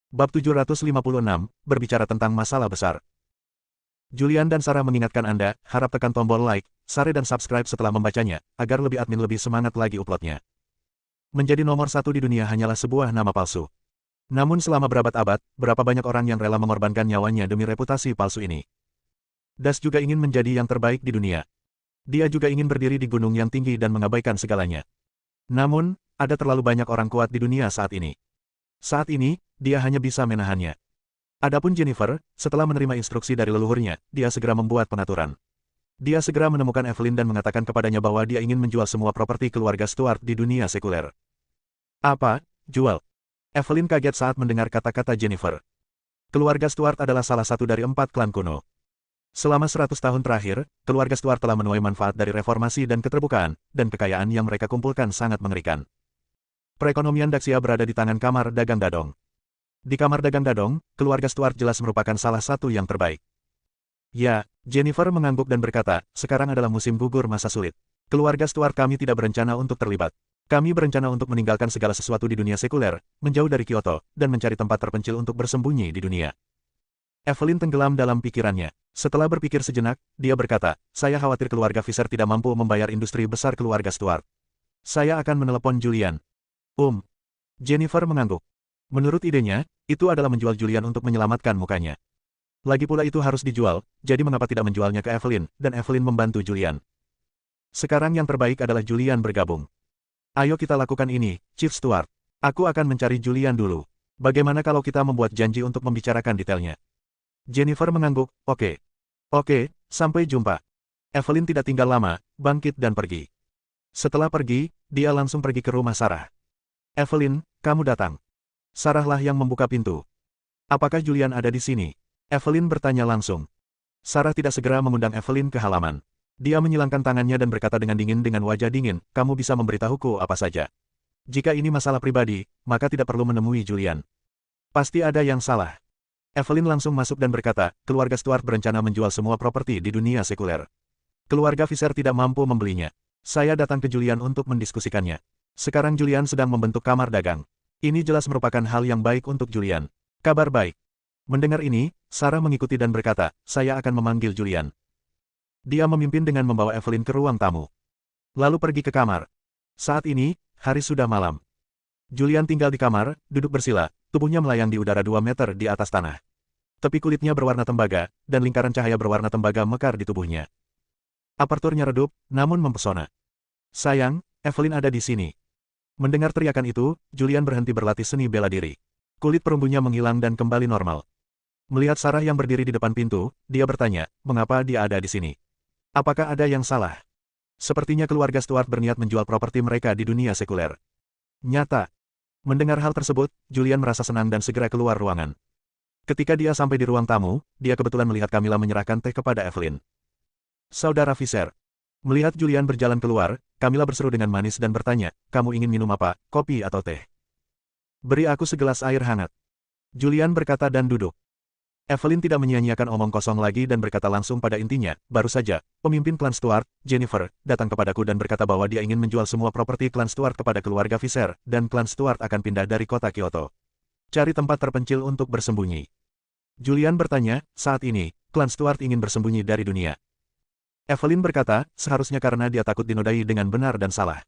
Bab 756, berbicara tentang masalah besar. Julian dan Sarah mengingatkan Anda, harap tekan tombol like, share dan subscribe setelah membacanya, agar admin lebih semangat lagi uploadnya. Menjadi nomor satu di dunia hanyalah sebuah nama palsu. Namun selama berabad-abad, berapa banyak orang yang rela mengorbankan nyawanya demi reputasi palsu ini. Das juga ingin menjadi yang terbaik di dunia. Dia juga ingin berdiri di gunung yang tinggi dan mengabaikan segalanya. Namun, ada terlalu banyak orang kuat di dunia saat ini. Saat ini, dia hanya bisa menahannya. Adapun Jennifer, setelah menerima instruksi dari leluhurnya, dia segera membuat pengaturan. Dia segera menemukan Evelyn dan mengatakan kepadanya bahwa dia ingin menjual semua properti keluarga Stuart di dunia sekuler. Apa? Jual? Evelyn kaget saat mendengar kata-kata Jennifer. Keluarga Stuart adalah salah satu dari 4 klan kuno. Selama 100 tahun terakhir, keluarga Stuart telah menuai manfaat dari reformasi dan keterbukaan, dan kekayaan yang mereka kumpulkan sangat mengerikan. Perekonomian Daxia berada di tangan kamar dagang Dadong. Di kamar dagang Dadong, keluarga Stuart jelas merupakan salah satu yang terbaik. Ya, Jennifer mengangguk dan berkata, sekarang adalah musim gugur masa sulit. Keluarga Stuart kami tidak berencana untuk terlibat. Kami berencana untuk meninggalkan segala sesuatu di dunia sekuler, menjauh dari Kyoto, dan mencari tempat terpencil untuk bersembunyi di dunia. Evelyn tenggelam dalam pikirannya. Setelah berpikir sejenak, dia berkata, saya khawatir keluarga Fisher tidak mampu membayar industri besar keluarga Stuart. Saya akan menelepon Julian. Jennifer mengangguk. Menurut idenya, itu adalah menjual Julian untuk menyelamatkan mukanya. Lagi pula itu harus dijual, jadi mengapa tidak menjualnya ke Evelyn, dan Evelyn membantu Julian. Sekarang yang terbaik adalah Julian bergabung. Ayo kita lakukan ini, Chief Stuart. Aku akan mencari Julian dulu. Bagaimana kalau kita membuat janji untuk membicarakan detailnya? Jennifer mengangguk, oke. Oke, sampai jumpa. Evelyn tidak tinggal lama, bangkit dan pergi. Setelah pergi, dia langsung pergi ke rumah Sarah. Evelyn, kamu datang. Sarahlah yang membuka pintu. Apakah Julian ada di sini? Evelyn bertanya langsung. Sarah tidak segera mengundang Evelyn ke halaman. Dia menyilangkan tangannya dan berkata dengan dingin dengan wajah dingin, kamu bisa memberitahuku apa saja. Jika ini masalah pribadi, maka tidak perlu menemui Julian. Pasti ada yang salah. Evelyn langsung masuk dan berkata, keluarga Stuart berencana menjual semua properti di dunia sekuler. Keluarga Fisher tidak mampu membelinya. Saya datang ke Julian untuk mendiskusikannya. Sekarang Julian sedang membentuk kamar dagang. Ini jelas merupakan hal yang baik untuk Julian. Kabar baik. Mendengar ini, Sarah mengikuti dan berkata, saya akan memanggil Julian. Dia memimpin dengan membawa Evelyn ke ruang tamu. Lalu pergi ke kamar. Saat ini, hari sudah malam. Julian tinggal di kamar, duduk bersila, tubuhnya melayang di udara 2 meter di atas tanah. Tepi kulitnya berwarna tembaga, dan lingkaran cahaya berwarna tembaga mekar di tubuhnya. Aperturnya redup, namun mempesona. Sayang, Evelyn ada di sini. Mendengar teriakan itu, Julian berhenti berlatih seni bela diri. Kulit perunggunya menghilang dan kembali normal. Melihat Sarah yang berdiri di depan pintu, dia bertanya, mengapa dia ada di sini? Apakah ada yang salah? Sepertinya keluarga Stuart berniat menjual properti mereka di dunia sekuler. Nyata. Mendengar hal tersebut, Julian merasa senang dan segera keluar ruangan. Ketika dia sampai di ruang tamu, dia kebetulan melihat Camilla menyerahkan teh kepada Evelyn. Saudara Fisher. Melihat Julian berjalan keluar, Camilla berseru dengan manis dan bertanya, kamu ingin minum apa, kopi atau teh? Beri aku segelas air hangat. Julian berkata dan duduk. Evelyn tidak menyia-nyiakan omong kosong lagi dan berkata langsung pada intinya, baru saja, pemimpin klan Stuart, Jennifer, datang kepadaku dan berkata bahwa dia ingin menjual semua properti klan Stuart kepada keluarga Fisher, dan klan Stuart akan pindah dari kota Kyoto. Cari tempat terpencil untuk bersembunyi. Julian bertanya, saat ini, klan Stuart ingin bersembunyi dari dunia. Evelyn berkata, seharusnya karena dia takut dinodai dengan benar dan salah.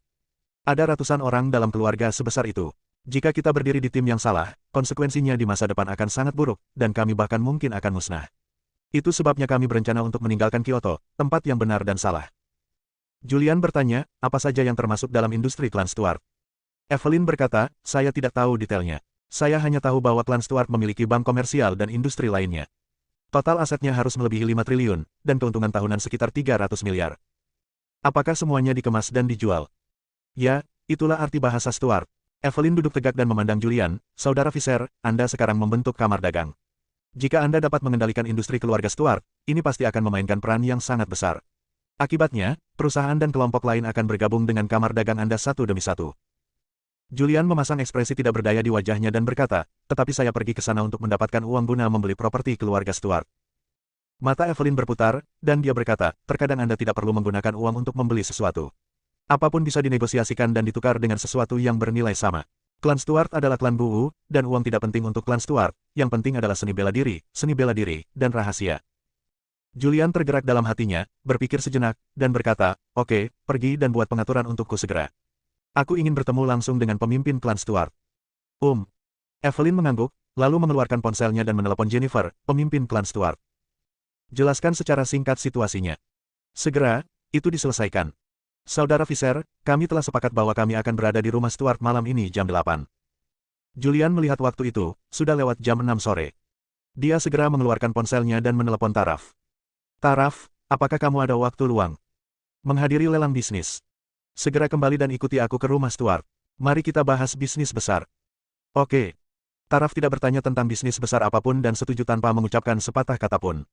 Ada ratusan orang dalam keluarga sebesar itu. Jika kita berdiri di tim yang salah, konsekuensinya di masa depan akan sangat buruk, dan kami bahkan mungkin akan musnah. Itu sebabnya kami berencana untuk meninggalkan Kyoto, tempat yang benar dan salah. Julian bertanya, apa saja yang termasuk dalam industri klan Stuart? Evelyn berkata, saya tidak tahu detailnya. Saya hanya tahu bahwa klan Stuart memiliki bank komersial dan industri lainnya. Total asetnya harus melebihi 5 triliun, dan keuntungan tahunan sekitar 300 miliar. Apakah semuanya dikemas dan dijual? Ya, itulah arti bahasa Stuart. Evelyn duduk tegak dan memandang Julian, saudara Fisher, Anda sekarang membentuk kamar dagang. Jika Anda dapat mengendalikan industri keluarga Stuart, ini pasti akan memainkan peran yang sangat besar. Akibatnya, perusahaan dan kelompok lain akan bergabung dengan kamar dagang Anda satu demi satu. Julian memasang ekspresi tidak berdaya di wajahnya dan berkata, tetapi saya pergi ke sana untuk mendapatkan uang guna membeli properti keluarga Stuart. Mata Evelyn berputar, dan dia berkata, terkadang Anda tidak perlu menggunakan uang untuk membeli sesuatu. Apapun bisa dinegosiasikan dan ditukar dengan sesuatu yang bernilai sama. Klan Stuart adalah klan Buwu, dan uang tidak penting untuk klan Stuart, yang penting adalah seni bela diri, dan rahasia. Julian tergerak dalam hatinya, berpikir sejenak, dan berkata, oke, pergi dan buat pengaturan untukku segera. Aku ingin bertemu langsung dengan pemimpin klan Stuart. Evelyn mengangguk, lalu mengeluarkan ponselnya dan menelepon Jennifer, pemimpin klan Stuart. Jelaskan secara singkat situasinya. Segera, itu diselesaikan. Saudara Fisher, kami telah sepakat bahwa kami akan berada di rumah Stuart malam ini jam 8. Julian melihat waktu itu, sudah lewat jam 6 sore. Dia segera mengeluarkan ponselnya dan menelepon Taraf. Taraf, apakah kamu ada waktu luang? Menghadiri lelang bisnis. Segera kembali dan ikuti aku ke rumah Stuart. Mari kita bahas bisnis besar. Oke. Taraf tidak bertanya tentang bisnis besar apapun dan setuju tanpa mengucapkan sepatah kata pun.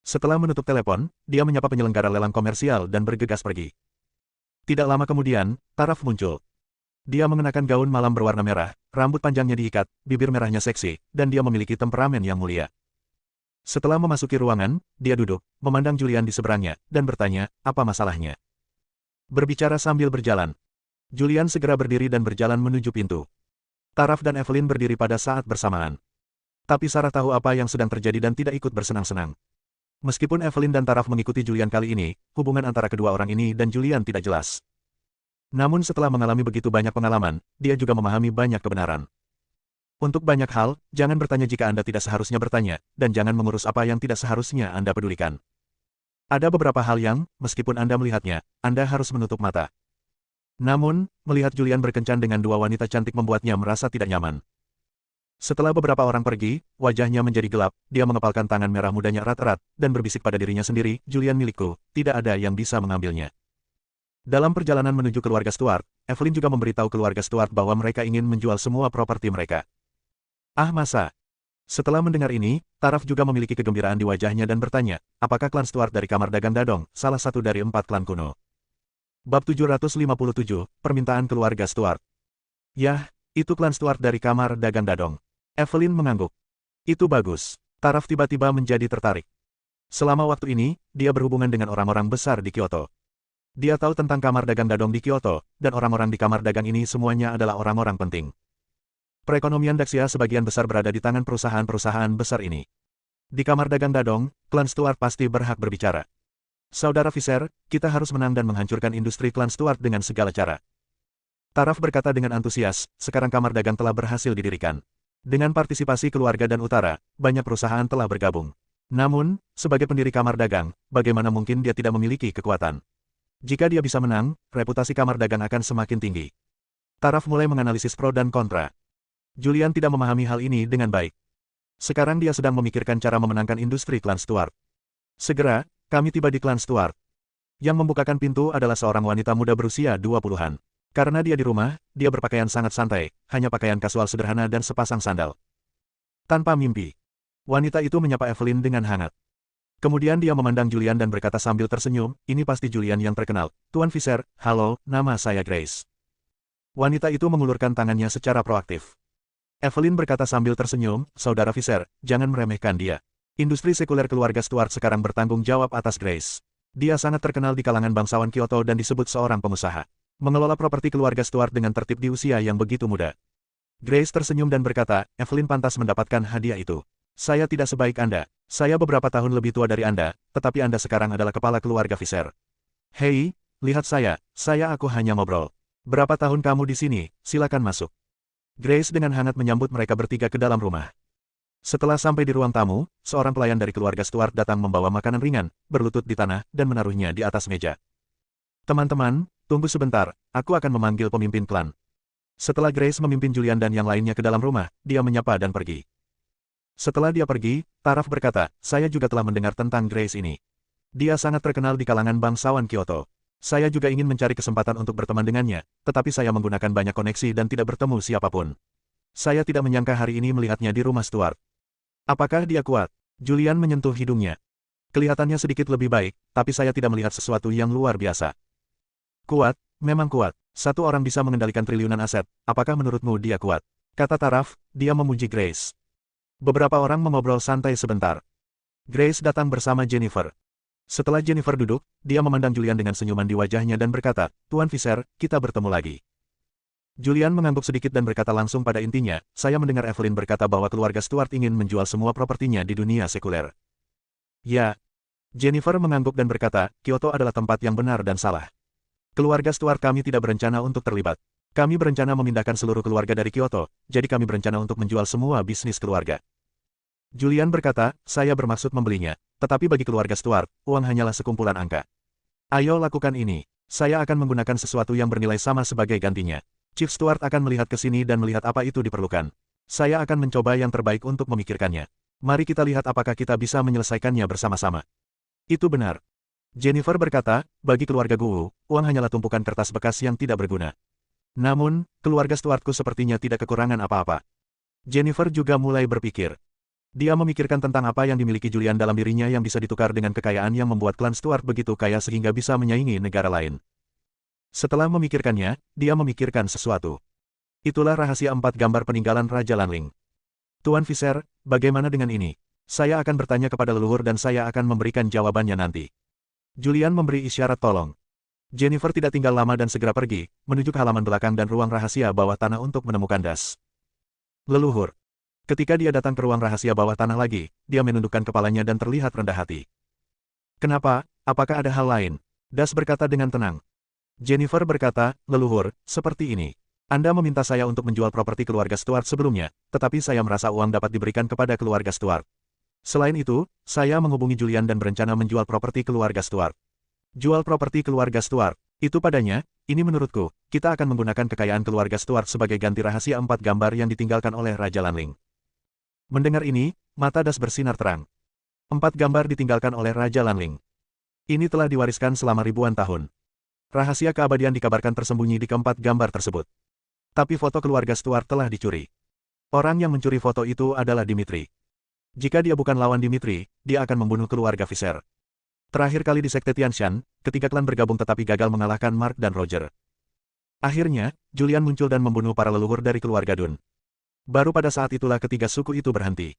Setelah menutup telepon, dia menyapa penyelenggara lelang komersial dan bergegas pergi. Tidak lama kemudian, Taraf muncul. Dia mengenakan gaun malam berwarna merah, rambut panjangnya diikat, bibir merahnya seksi, dan dia memiliki temperamen yang mulia. Setelah memasuki ruangan, dia duduk, memandang Julian di seberangnya, dan bertanya, apa masalahnya? Berbicara sambil berjalan. Julian segera berdiri dan berjalan menuju pintu. Taraf dan Evelyn berdiri pada saat bersamaan. Tapi Sarah tahu apa yang sedang terjadi dan tidak ikut bersenang-senang. Meskipun Evelyn dan Taraf mengikuti Julian kali ini, hubungan antara kedua orang ini dan Julian tidak jelas. Namun setelah mengalami begitu banyak pengalaman, dia juga memahami banyak kebenaran. Untuk banyak hal, jangan bertanya jika Anda tidak seharusnya bertanya, dan jangan mengurus apa yang tidak seharusnya Anda pedulikan. Ada beberapa hal yang, meskipun Anda melihatnya, Anda harus menutup mata. Namun, melihat Julian berkencan dengan dua wanita cantik membuatnya merasa tidak nyaman. Setelah beberapa orang pergi, wajahnya menjadi gelap, dia mengepalkan tangan merah mudanya erat-erat, dan berbisik pada dirinya sendiri, Julian milikku, tidak ada yang bisa mengambilnya. Dalam perjalanan menuju keluarga Stuart, Evelyn juga memberitahu keluarga Stuart bahwa mereka ingin menjual semua properti mereka. Ah masa? Setelah mendengar ini, Taraf juga memiliki kegembiraan di wajahnya dan bertanya, apakah klan Stuart dari Kamar Dagang Dadong, salah satu dari 4 klan kuno? Bab 757, Permintaan Keluarga Stuart. Yah, itu klan Stuart dari Kamar Dagang Dadong. Evelyn mengangguk. Itu bagus. Taraf tiba-tiba menjadi tertarik. Selama waktu ini, dia berhubungan dengan orang-orang besar di Kyoto. Dia tahu tentang Kamar Dagang Dadong di Kyoto, dan orang-orang di Kamar Dagang ini semuanya adalah orang-orang penting. Perekonomian Daxia sebagian besar berada di tangan perusahaan-perusahaan besar ini. Di Kamar Dagang Dadong, klan Stuart pasti berhak berbicara. Saudara Fisher, kita harus menang dan menghancurkan industri klan Stuart dengan segala cara. Taraf berkata dengan antusias, sekarang Kamar Dagang telah berhasil didirikan. Dengan partisipasi keluarga dan utara, banyak perusahaan telah bergabung. Namun, sebagai pendiri Kamar Dagang, bagaimana mungkin dia tidak memiliki kekuatan? Jika dia bisa menang, reputasi Kamar Dagang akan semakin tinggi. Taraf mulai menganalisis pro dan kontra. Julian tidak memahami hal ini dengan baik. Sekarang dia sedang memikirkan cara memenangkan industri klan Stuart. Segera, kami tiba di klan Stuart. Yang membukakan pintu adalah seorang wanita muda berusia 20-an. Karena dia di rumah, dia berpakaian sangat santai, hanya pakaian kasual sederhana dan sepasang sandal. Tanpa mimpi, wanita itu menyapa Evelyn dengan hangat. Kemudian dia memandang Julian dan berkata sambil tersenyum, ini pasti Julian yang terkenal. Tuan Fisher, halo, nama saya Grace. Wanita itu mengulurkan tangannya secara proaktif. Evelyn berkata sambil tersenyum, Saudara Fisher, jangan meremehkan dia. Industri sekuler keluarga Stuart sekarang bertanggung jawab atas Grace. Dia sangat terkenal di kalangan bangsawan Kyoto dan disebut seorang pengusaha. Mengelola properti keluarga Stuart dengan tertib di usia yang begitu muda. Grace tersenyum dan berkata, Evelyn pantas mendapatkan hadiah itu. Saya tidak sebaik Anda. Saya beberapa tahun lebih tua dari Anda, tetapi Anda sekarang adalah kepala keluarga Fisher. Hei, lihat saya aku hanya ngobrol. Berapa tahun kamu di sini, silakan masuk. Grace dengan hangat menyambut mereka bertiga ke dalam rumah. Setelah sampai di ruang tamu, seorang pelayan dari keluarga Stuart datang membawa makanan ringan, berlutut di tanah, dan menaruhnya di atas meja. Teman-teman, tunggu sebentar, aku akan memanggil pemimpin klan. Setelah Grace memimpin Julian dan yang lainnya ke dalam rumah, dia menyapa dan pergi. Setelah dia pergi, Taraf berkata, saya juga telah mendengar tentang Grace ini. Dia sangat terkenal di kalangan bangsawan Kyoto. Saya juga ingin mencari kesempatan untuk berteman dengannya, tetapi saya menggunakan banyak koneksi dan tidak bertemu siapapun. Saya tidak menyangka hari ini melihatnya di rumah Stuart. Apakah dia kuat? Julian menyentuh hidungnya. Kelihatannya sedikit lebih baik, tapi saya tidak melihat sesuatu yang luar biasa. Kuat, memang kuat. Satu orang bisa mengendalikan triliunan aset, apakah menurutmu dia kuat? Kata Taraf, dia memuji Grace. Beberapa orang mengobrol santai sebentar. Grace datang bersama Jennifer. Setelah Jennifer duduk, dia memandang Julian dengan senyuman di wajahnya dan berkata, Tuan Fisher, kita bertemu lagi. Julian mengangguk sedikit dan berkata langsung pada intinya, saya mendengar Evelyn berkata bahwa keluarga Stuart ingin menjual semua propertinya di dunia sekuler. Ya. Jennifer mengangguk dan berkata, Kyoto adalah tempat yang benar dan salah. Keluarga Stuart kami tidak berencana untuk terlibat. Kami berencana memindahkan seluruh keluarga dari Kyoto, jadi kami berencana untuk menjual semua bisnis keluarga. Julian berkata, saya bermaksud membelinya, tetapi bagi keluarga Stuart, uang hanyalah sekumpulan angka. Ayo lakukan ini. Saya akan menggunakan sesuatu yang bernilai sama sebagai gantinya. Chief Stuart akan melihat ke sini dan melihat apa itu diperlukan. Saya akan mencoba yang terbaik untuk memikirkannya. Mari kita lihat apakah kita bisa menyelesaikannya bersama-sama. Itu benar. Jennifer berkata, bagi keluarga Guwu, uang hanyalah tumpukan kertas bekas yang tidak berguna. Namun, keluarga Stuartku sepertinya tidak kekurangan apa-apa. Jennifer juga mulai berpikir. Dia memikirkan tentang apa yang dimiliki Julian dalam dirinya yang bisa ditukar dengan kekayaan yang membuat klan Stuart begitu kaya sehingga bisa menyaingi negara lain. Setelah memikirkannya, dia memikirkan sesuatu. Itulah rahasia 4 gambar peninggalan Raja Lanling. Tuan Visser, bagaimana dengan ini? Saya akan bertanya kepada leluhur dan saya akan memberikan jawabannya nanti. Julian memberi isyarat tolong. Jennifer tidak tinggal lama dan segera pergi, menuju ke halaman belakang dan ruang rahasia bawah tanah untuk menemukan Das. Leluhur. Ketika dia datang ke ruang rahasia bawah tanah lagi, dia menundukkan kepalanya dan terlihat rendah hati. Kenapa? Apakah ada hal lain? Das berkata dengan tenang. Jennifer berkata, leluhur, seperti ini. Anda meminta saya untuk menjual properti keluarga Stuart sebelumnya, tetapi saya merasa uang dapat diberikan kepada keluarga Stuart. Selain itu, saya menghubungi Julian dan berencana menjual properti keluarga Stuart. Jual properti keluarga Stuart. Itu padanya, ini menurutku, kita akan menggunakan kekayaan keluarga Stuart sebagai ganti rahasia 4 gambar yang ditinggalkan oleh Raja Lanling. Mendengar ini, mata Das bersinar terang. 4 gambar ditinggalkan oleh Raja Lanling. Ini telah diwariskan selama ribuan tahun. Rahasia keabadian dikabarkan tersembunyi di keempat gambar tersebut. Tapi foto keluarga Stuart telah dicuri. Orang yang mencuri foto itu adalah Dimitri. Jika dia bukan lawan Dimitri, dia akan membunuh keluarga Visser. Terakhir kali di Sekte Tianshan, ketiga klan bergabung tetapi gagal mengalahkan Mark dan Roger. Akhirnya, Julian muncul dan membunuh para leluhur dari keluarga Dun. Baru pada saat itulah ketiga suku itu berhenti.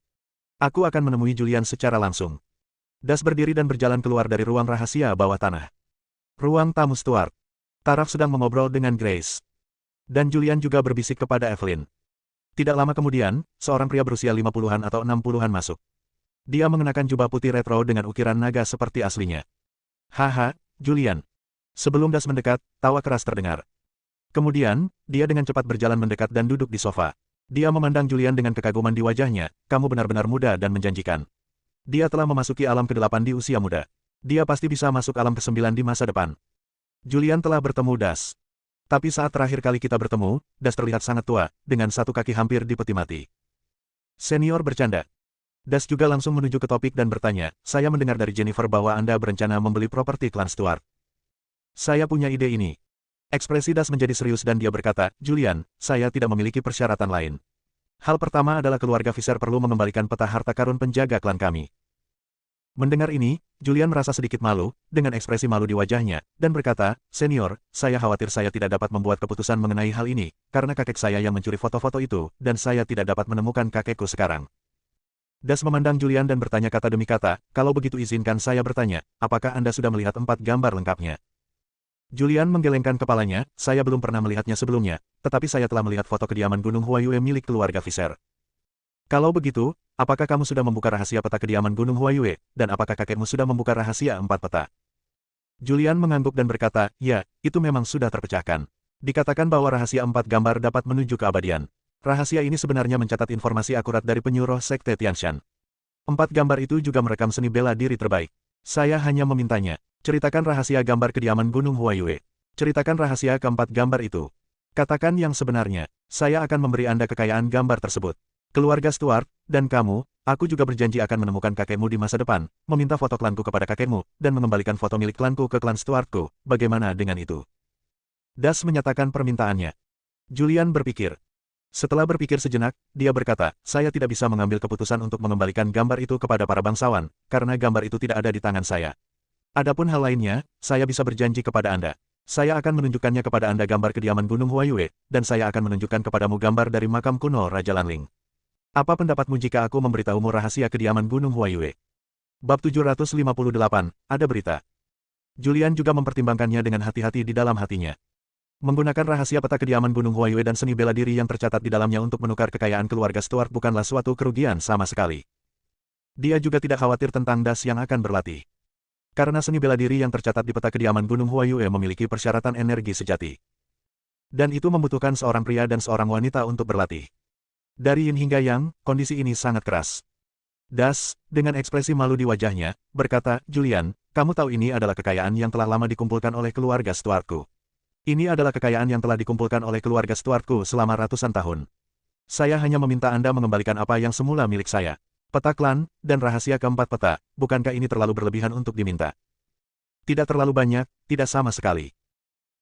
Aku akan menemui Julian secara langsung. Das berdiri dan berjalan keluar dari ruang rahasia bawah tanah. Ruang tamu Stuart. Taraf sedang mengobrol dengan Grace. Dan Julian juga berbisik kepada Evelyn. Tidak lama kemudian, seorang pria berusia 50-an atau 60-an masuk. Dia mengenakan jubah putih retro dengan ukiran naga seperti aslinya. Haha, Julian. Sebelum Das mendekat, tawa keras terdengar. Kemudian, dia dengan cepat berjalan mendekat dan duduk di sofa. Dia memandang Julian dengan kekaguman di wajahnya, kamu benar-benar muda dan menjanjikan. Dia telah memasuki alam ke-8 di usia muda. Dia pasti bisa masuk alam ke-9 di masa depan. Julian telah bertemu Das. Tapi saat terakhir kali kita bertemu, Das terlihat sangat tua, dengan satu kaki hampir di peti mati. Senior bercanda. Das juga langsung menuju ke topik dan bertanya, saya mendengar dari Jennifer bahwa Anda berencana membeli properti klan Stuart. Saya punya ide ini. Ekspresi Das menjadi serius dan dia berkata, Julian, saya tidak memiliki persyaratan lain. Hal pertama adalah keluarga Visser perlu mengembalikan peta harta karun penjaga klan kami. Mendengar ini, Julian merasa sedikit malu, dengan ekspresi malu di wajahnya, dan berkata, Senior, saya khawatir saya tidak dapat membuat keputusan mengenai hal ini, karena kakek saya yang mencuri foto-foto itu, dan saya tidak dapat menemukan kakekku sekarang. Das memandang Julian dan bertanya kata demi kata, kalau begitu izinkan saya bertanya, apakah Anda sudah melihat 4 gambar lengkapnya? Julian menggelengkan kepalanya, saya belum pernah melihatnya sebelumnya, tetapi saya telah melihat foto kediaman Gunung Huayue milik keluarga Visser. Kalau begitu, apakah kamu sudah membuka rahasia peta kediaman Gunung Huayue, dan apakah kakekmu sudah membuka rahasia 4 peta? Julian mengangguk dan berkata, ya, itu memang sudah terpecahkan. Dikatakan bahwa rahasia 4 gambar dapat menuju keabadian. Rahasia ini sebenarnya mencatat informasi akurat dari penyuruh Sekte Tianshan. 4 gambar itu juga merekam seni bela diri terbaik. Saya hanya memintanya, ceritakan rahasia gambar kediaman Gunung Huayue. Ceritakan rahasia keempat gambar itu. Katakan yang sebenarnya, saya akan memberi Anda kekayaan gambar tersebut. Keluarga Stuart, dan kamu, aku juga berjanji akan menemukan kakekmu di masa depan, meminta foto klanku kepada kakekmu, dan mengembalikan foto milik klanku ke klan Stuartku. Bagaimana dengan itu? Das menyatakan permintaannya. Julian berpikir. Setelah berpikir sejenak, dia berkata, saya tidak bisa mengambil keputusan untuk mengembalikan gambar itu kepada para bangsawan, karena gambar itu tidak ada di tangan saya. Adapun hal lainnya, saya bisa berjanji kepada Anda. Saya akan menunjukkannya kepada Anda gambar kediaman Gunung Huayue, dan saya akan menunjukkan kepadamu gambar dari makam kuno Raja Lanling. Apa pendapatmu jika aku memberitahumu rahasia kediaman Gunung Huayue? Bab 758, ada berita. Julian juga mempertimbangkannya dengan hati-hati di dalam hatinya. Menggunakan rahasia peta kediaman Gunung Huayue dan seni bela diri yang tercatat di dalamnya untuk menukar kekayaan keluarga Stuart bukanlah suatu kerugian sama sekali. Dia juga tidak khawatir tentang das yang akan berlatih. Karena seni bela diri yang tercatat di peta kediaman Gunung Huayue memiliki persyaratan energi sejati. Dan itu membutuhkan seorang pria dan seorang wanita untuk berlatih. Dari yin hingga yang, kondisi ini sangat keras. Das, dengan ekspresi malu di wajahnya, berkata, Julian, kamu tahu ini adalah kekayaan yang telah lama dikumpulkan oleh keluarga Stuartku. Ini adalah kekayaan yang telah dikumpulkan oleh keluarga Stuartku selama ratusan tahun. Saya hanya meminta Anda mengembalikan apa yang semula milik saya. Peta klan, dan rahasia keempat peta, bukankah ini terlalu berlebihan untuk diminta? Tidak terlalu banyak, tidak sama sekali.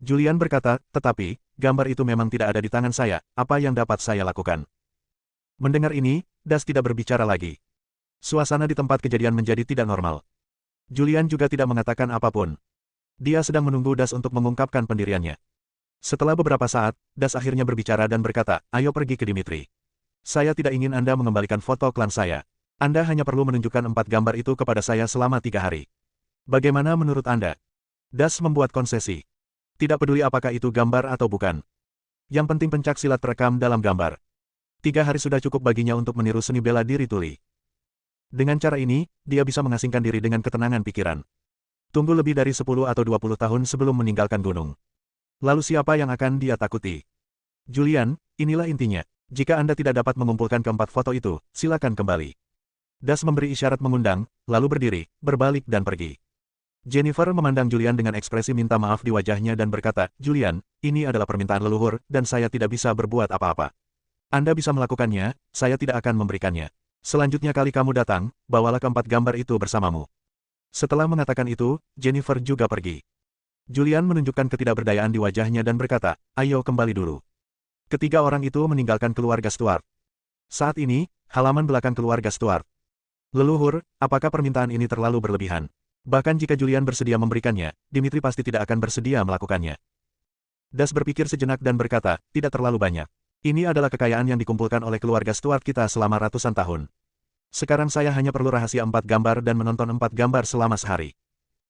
Julian berkata, tetapi, gambar itu memang tidak ada di tangan saya, apa yang dapat saya lakukan? Mendengar ini, Das tidak berbicara lagi. Suasana di tempat kejadian menjadi tidak normal. Julian juga tidak mengatakan apapun. Dia sedang menunggu Das untuk mengungkapkan pendiriannya. Setelah beberapa saat, Das akhirnya berbicara dan berkata, ayo pergi ke Dimitri. Saya tidak ingin Anda mengembalikan foto klan saya. Anda hanya perlu menunjukkan 4 gambar itu kepada saya selama 3 hari. Bagaimana menurut Anda? Das membuat konsesi. Tidak peduli apakah itu gambar atau bukan. Yang penting pencak silat terekam dalam gambar. 3 hari sudah cukup baginya untuk meniru seni bela diri tuli. Dengan cara ini, dia bisa mengasingkan diri dengan ketenangan pikiran. Tunggu lebih dari 10 atau 20 tahun sebelum meninggalkan gunung. Lalu siapa yang akan dia takuti? Julian, inilah intinya. Jika Anda tidak dapat mengumpulkan keempat foto itu, silakan kembali. Das memberi isyarat mengundang, lalu berdiri, berbalik dan pergi. Jennifer memandang Julian dengan ekspresi minta maaf di wajahnya dan berkata, Julian, ini adalah permintaan leluhur, dan saya tidak bisa berbuat apa-apa. Anda bisa melakukannya, saya tidak akan memberikannya. Selanjutnya kali kamu datang, bawalah keempat gambar itu bersamamu. Setelah mengatakan itu, Jennifer juga pergi. Julian menunjukkan ketidakberdayaan di wajahnya dan berkata, ayo kembali dulu. Ketiga orang itu meninggalkan keluarga Stuart. Saat ini, halaman belakang keluarga Stuart. Leluhur, apakah permintaan ini terlalu berlebihan? Bahkan jika Julian bersedia memberikannya, Dimitri pasti tidak akan bersedia melakukannya. Das berpikir sejenak dan berkata, tidak terlalu banyak. Ini adalah kekayaan yang dikumpulkan oleh keluarga Stuart kita selama ratusan tahun. Sekarang saya hanya perlu rahasia 4 gambar dan menonton 4 gambar selama sehari.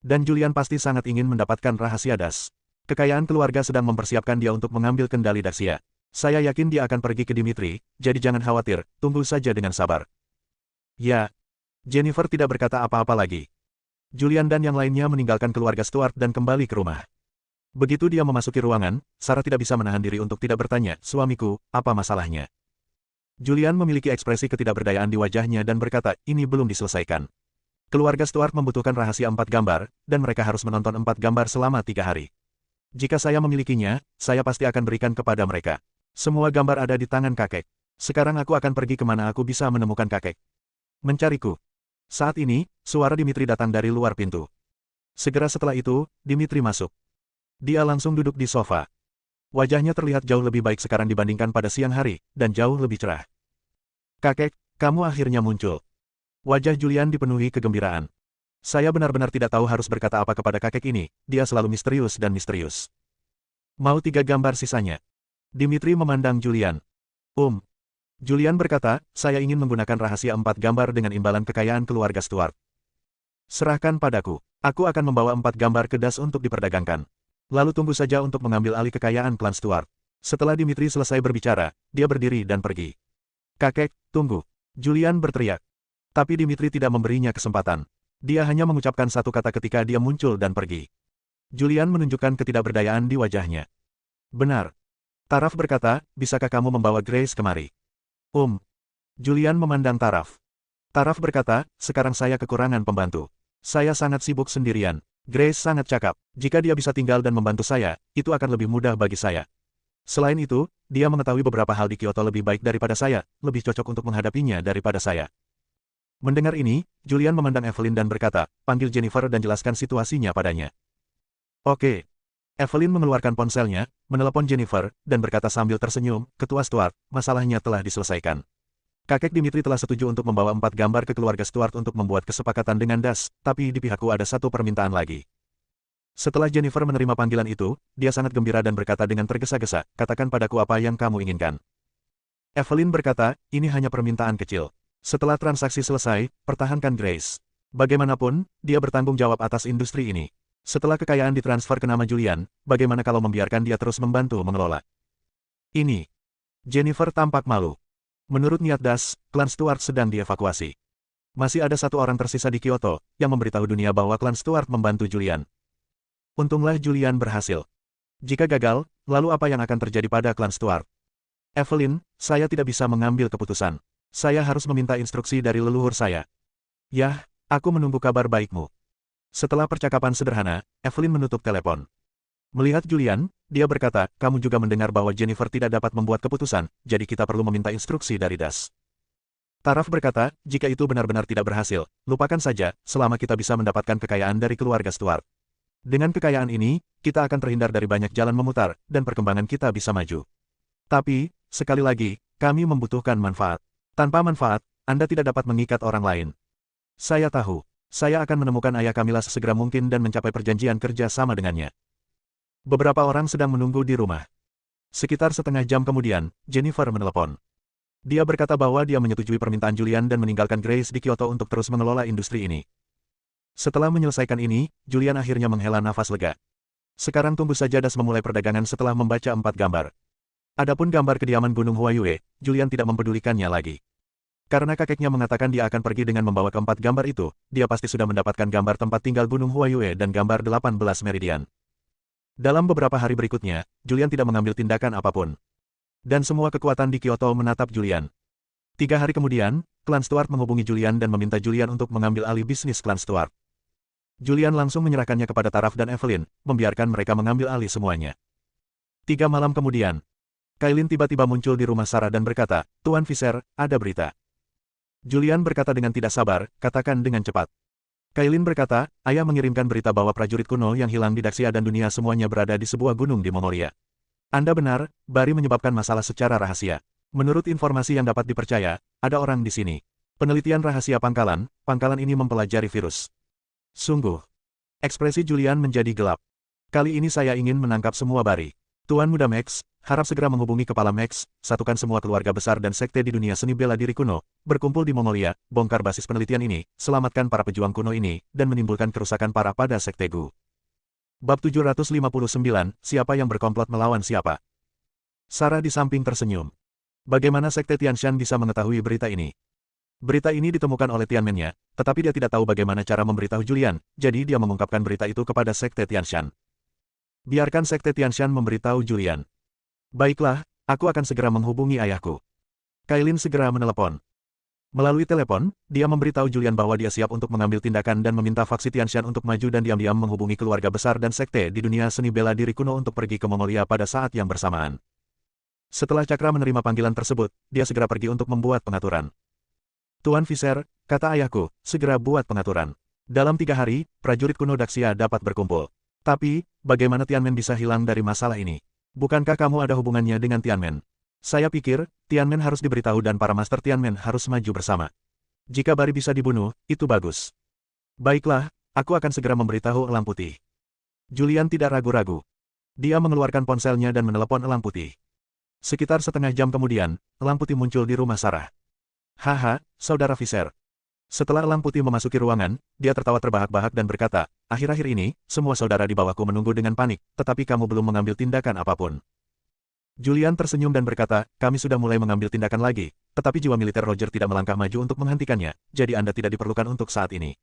Dan Julian pasti sangat ingin mendapatkan rahasia Das. Kekayaan keluarga sedang mempersiapkan dia untuk mengambil kendali Daxia. Saya yakin dia akan pergi ke Dimitri, jadi jangan khawatir, tunggu saja dengan sabar. Ya. Jennifer tidak berkata apa-apa lagi. Julian dan yang lainnya meninggalkan keluarga Stuart dan kembali ke rumah. Begitu dia memasuki ruangan, Sarah tidak bisa menahan diri untuk tidak bertanya, suamiku, apa masalahnya? Julian memiliki ekspresi ketidakberdayaan di wajahnya dan berkata, ini belum diselesaikan. Keluarga Stuart membutuhkan rahasia 4 gambar, dan mereka harus menonton 4 gambar selama 3 hari. Jika saya memilikinya, saya pasti akan berikan kepada mereka. Semua gambar ada di tangan kakek. Sekarang aku akan pergi kemana aku bisa menemukan kakek. Mencariku. Saat ini, suara Dimitri datang dari luar pintu. Segera setelah itu, Dimitri masuk. Dia langsung duduk di sofa. Wajahnya terlihat jauh lebih baik sekarang dibandingkan pada siang hari, dan jauh lebih cerah. Kakek, kamu akhirnya muncul. Wajah Julian dipenuhi kegembiraan. Saya benar-benar tidak tahu harus berkata apa kepada kakek ini, dia selalu misterius dan misterius. Mau 3 gambar sisanya? Dimitri memandang Julian. Julian berkata, saya ingin menggunakan rahasia 4 gambar dengan imbalan kekayaan keluarga Stuart. Serahkan padaku. Aku akan membawa 4 gambar ke Das untuk diperdagangkan. Lalu tunggu saja untuk mengambil alih kekayaan klan Stuart. Setelah Dimitri selesai berbicara, dia berdiri dan pergi. Kakek, tunggu. Julian berteriak. Tapi Dimitri tidak memberinya kesempatan. Dia hanya mengucapkan satu kata ketika dia muncul dan pergi. Julian menunjukkan ketidakberdayaan di wajahnya. Benar. Taraf berkata, bisakah kamu membawa Grace kemari? Julian memandang Taraf. Taraf berkata, sekarang saya kekurangan pembantu. Saya sangat sibuk sendirian. Grace sangat cakap. Jika dia bisa tinggal dan membantu saya, itu akan lebih mudah bagi saya. Selain itu, dia mengetahui beberapa hal di Kyoto lebih baik daripada saya, lebih cocok untuk menghadapinya daripada saya. Mendengar ini, Julian memandang Evelyn dan berkata, panggil Jennifer dan jelaskan situasinya padanya. Oke. Evelyn mengeluarkan ponselnya, menelepon Jennifer, dan berkata sambil tersenyum, Ketua Stuart, masalahnya telah diselesaikan. Kakek Dimitri telah setuju untuk membawa 4 gambar ke keluarga Stuart untuk membuat kesepakatan dengan Das, tapi di pihakku ada satu permintaan lagi. Setelah Jennifer menerima panggilan itu, dia sangat gembira dan berkata dengan tergesa-gesa, katakan padaku apa yang kamu inginkan. Evelyn berkata, ini hanya permintaan kecil. Setelah transaksi selesai, pertahankan Grace. Bagaimanapun, dia bertanggung jawab atas industri ini. Setelah kekayaan ditransfer ke nama Julian, bagaimana kalau membiarkan dia terus membantu mengelola? Ini. Jennifer tampak malu. Menurut niat Das, klan Stuart sedang dievakuasi. Masih ada satu orang tersisa di Kyoto, yang memberitahu dunia bahwa klan Stuart membantu Julian. Untunglah Julian berhasil. Jika gagal, lalu apa yang akan terjadi pada klan Stuart? Evelyn, saya tidak bisa mengambil keputusan. Saya harus meminta instruksi dari leluhur saya. Yah, aku menunggu kabar baikmu. Setelah percakapan sederhana, Evelyn menutup telepon. Melihat Julian, dia berkata, kamu juga mendengar bahwa Jennifer tidak dapat membuat keputusan, jadi kita perlu meminta instruksi dari Das. Taraf berkata, jika itu benar-benar tidak berhasil, lupakan saja, selama kita bisa mendapatkan kekayaan dari keluarga Stuart. Dengan kekayaan ini, kita akan terhindar dari banyak jalan memutar, dan perkembangan kita bisa maju. Tapi, sekali lagi, kami membutuhkan manfaat. Tanpa manfaat, Anda tidak dapat mengikat orang lain. Saya tahu. Saya akan menemukan ayah Camilla sesegera mungkin dan mencapai perjanjian kerja sama dengannya. Beberapa orang sedang menunggu di rumah. Sekitar setengah jam kemudian, Jennifer menelepon. Dia berkata bahwa dia menyetujui permintaan Julian dan meninggalkan Grace di Kyoto untuk terus mengelola industri ini. Setelah menyelesaikan ini, Julian akhirnya menghela nafas lega. Sekarang tunggu saja Das memulai perdagangan setelah membaca 4 gambar. Adapun gambar kediaman Gunung Huayue, Julian tidak mempedulikannya lagi. Karena kakeknya mengatakan dia akan pergi dengan membawa keempat gambar itu, dia pasti sudah mendapatkan gambar tempat tinggal Gunung Huayue dan gambar 18 meridian. Dalam beberapa hari berikutnya, Julian tidak mengambil tindakan apapun. Dan semua kekuatan di Kyoto menatap Julian. 3 hari kemudian, klan Stuart menghubungi Julian dan meminta Julian untuk mengambil alih bisnis klan Stuart. Julian langsung menyerahkannya kepada Taraf dan Evelyn, membiarkan mereka mengambil alih semuanya. 3 malam kemudian, Kailin tiba-tiba muncul di rumah Sarah dan berkata, Tuan Fisher, ada berita. Julian berkata dengan tidak sabar, katakan dengan cepat. Kailin berkata, ayah mengirimkan berita bahwa prajurit kuno yang hilang di Daxia dan dunia semuanya berada di sebuah gunung di Mongolia. Anda benar, Bari menyebabkan masalah secara rahasia. Menurut informasi yang dapat dipercaya, ada orang di sini. Penelitian rahasia pangkalan ini mempelajari virus. Sungguh. Ekspresi Julian menjadi gelap. Kali ini saya ingin menangkap semua Bari. Tuan Muda Max, harap segera menghubungi Kepala Max, satukan semua keluarga besar dan sekte di dunia seni bela diri kuno, berkumpul di Mongolia, bongkar basis penelitian ini, selamatkan para pejuang kuno ini, dan menimbulkan kerusakan parah pada sekte Gu. Bab 759, siapa yang berkomplot melawan siapa? Sarah di samping tersenyum. Bagaimana sekte Tianshan bisa mengetahui berita ini? Berita ini ditemukan oleh Tianmen-nya, tetapi dia tidak tahu bagaimana cara memberitahu Julian, jadi dia mengungkapkan berita itu kepada sekte Tianshan. Biarkan sekte Tianshan memberitahu Julian. Baiklah, aku akan segera menghubungi ayahku. Kailin segera menelepon. Melalui telepon, dia memberitahu Julian bahwa dia siap untuk mengambil tindakan dan meminta faksi Tianshan untuk maju dan diam-diam menghubungi keluarga besar dan sekte di dunia seni bela diri kuno untuk pergi ke Mongolia pada saat yang bersamaan. Setelah Cakra menerima panggilan tersebut, dia segera pergi untuk membuat pengaturan. Tuan Fisher, kata ayahku, segera buat pengaturan. Dalam 3 hari, prajurit kuno Daxia dapat berkumpul. Tapi, bagaimana Tianmen bisa hilang dari masalah ini? Bukankah kamu ada hubungannya dengan Tianmen? Saya pikir, Tianmen harus diberitahu dan para master Tianmen harus maju bersama. Jika Bari bisa dibunuh, itu bagus. Baiklah, aku akan segera memberitahu Elang Putih. Julian tidak ragu-ragu. Dia mengeluarkan ponselnya dan menelepon Elang Putih. Sekitar setengah jam kemudian, Elang Putih muncul di rumah Sarah. Haha, Saudara Fisher. Setelah Elang Putih memasuki ruangan, dia tertawa terbahak-bahak dan berkata, akhir-akhir ini, semua saudara di bawahku menunggu dengan panik, tetapi kamu belum mengambil tindakan apapun. Julian tersenyum dan berkata, kami sudah mulai mengambil tindakan lagi, tetapi jiwa militer Roger tidak melangkah maju untuk menghentikannya, jadi Anda tidak diperlukan untuk saat ini.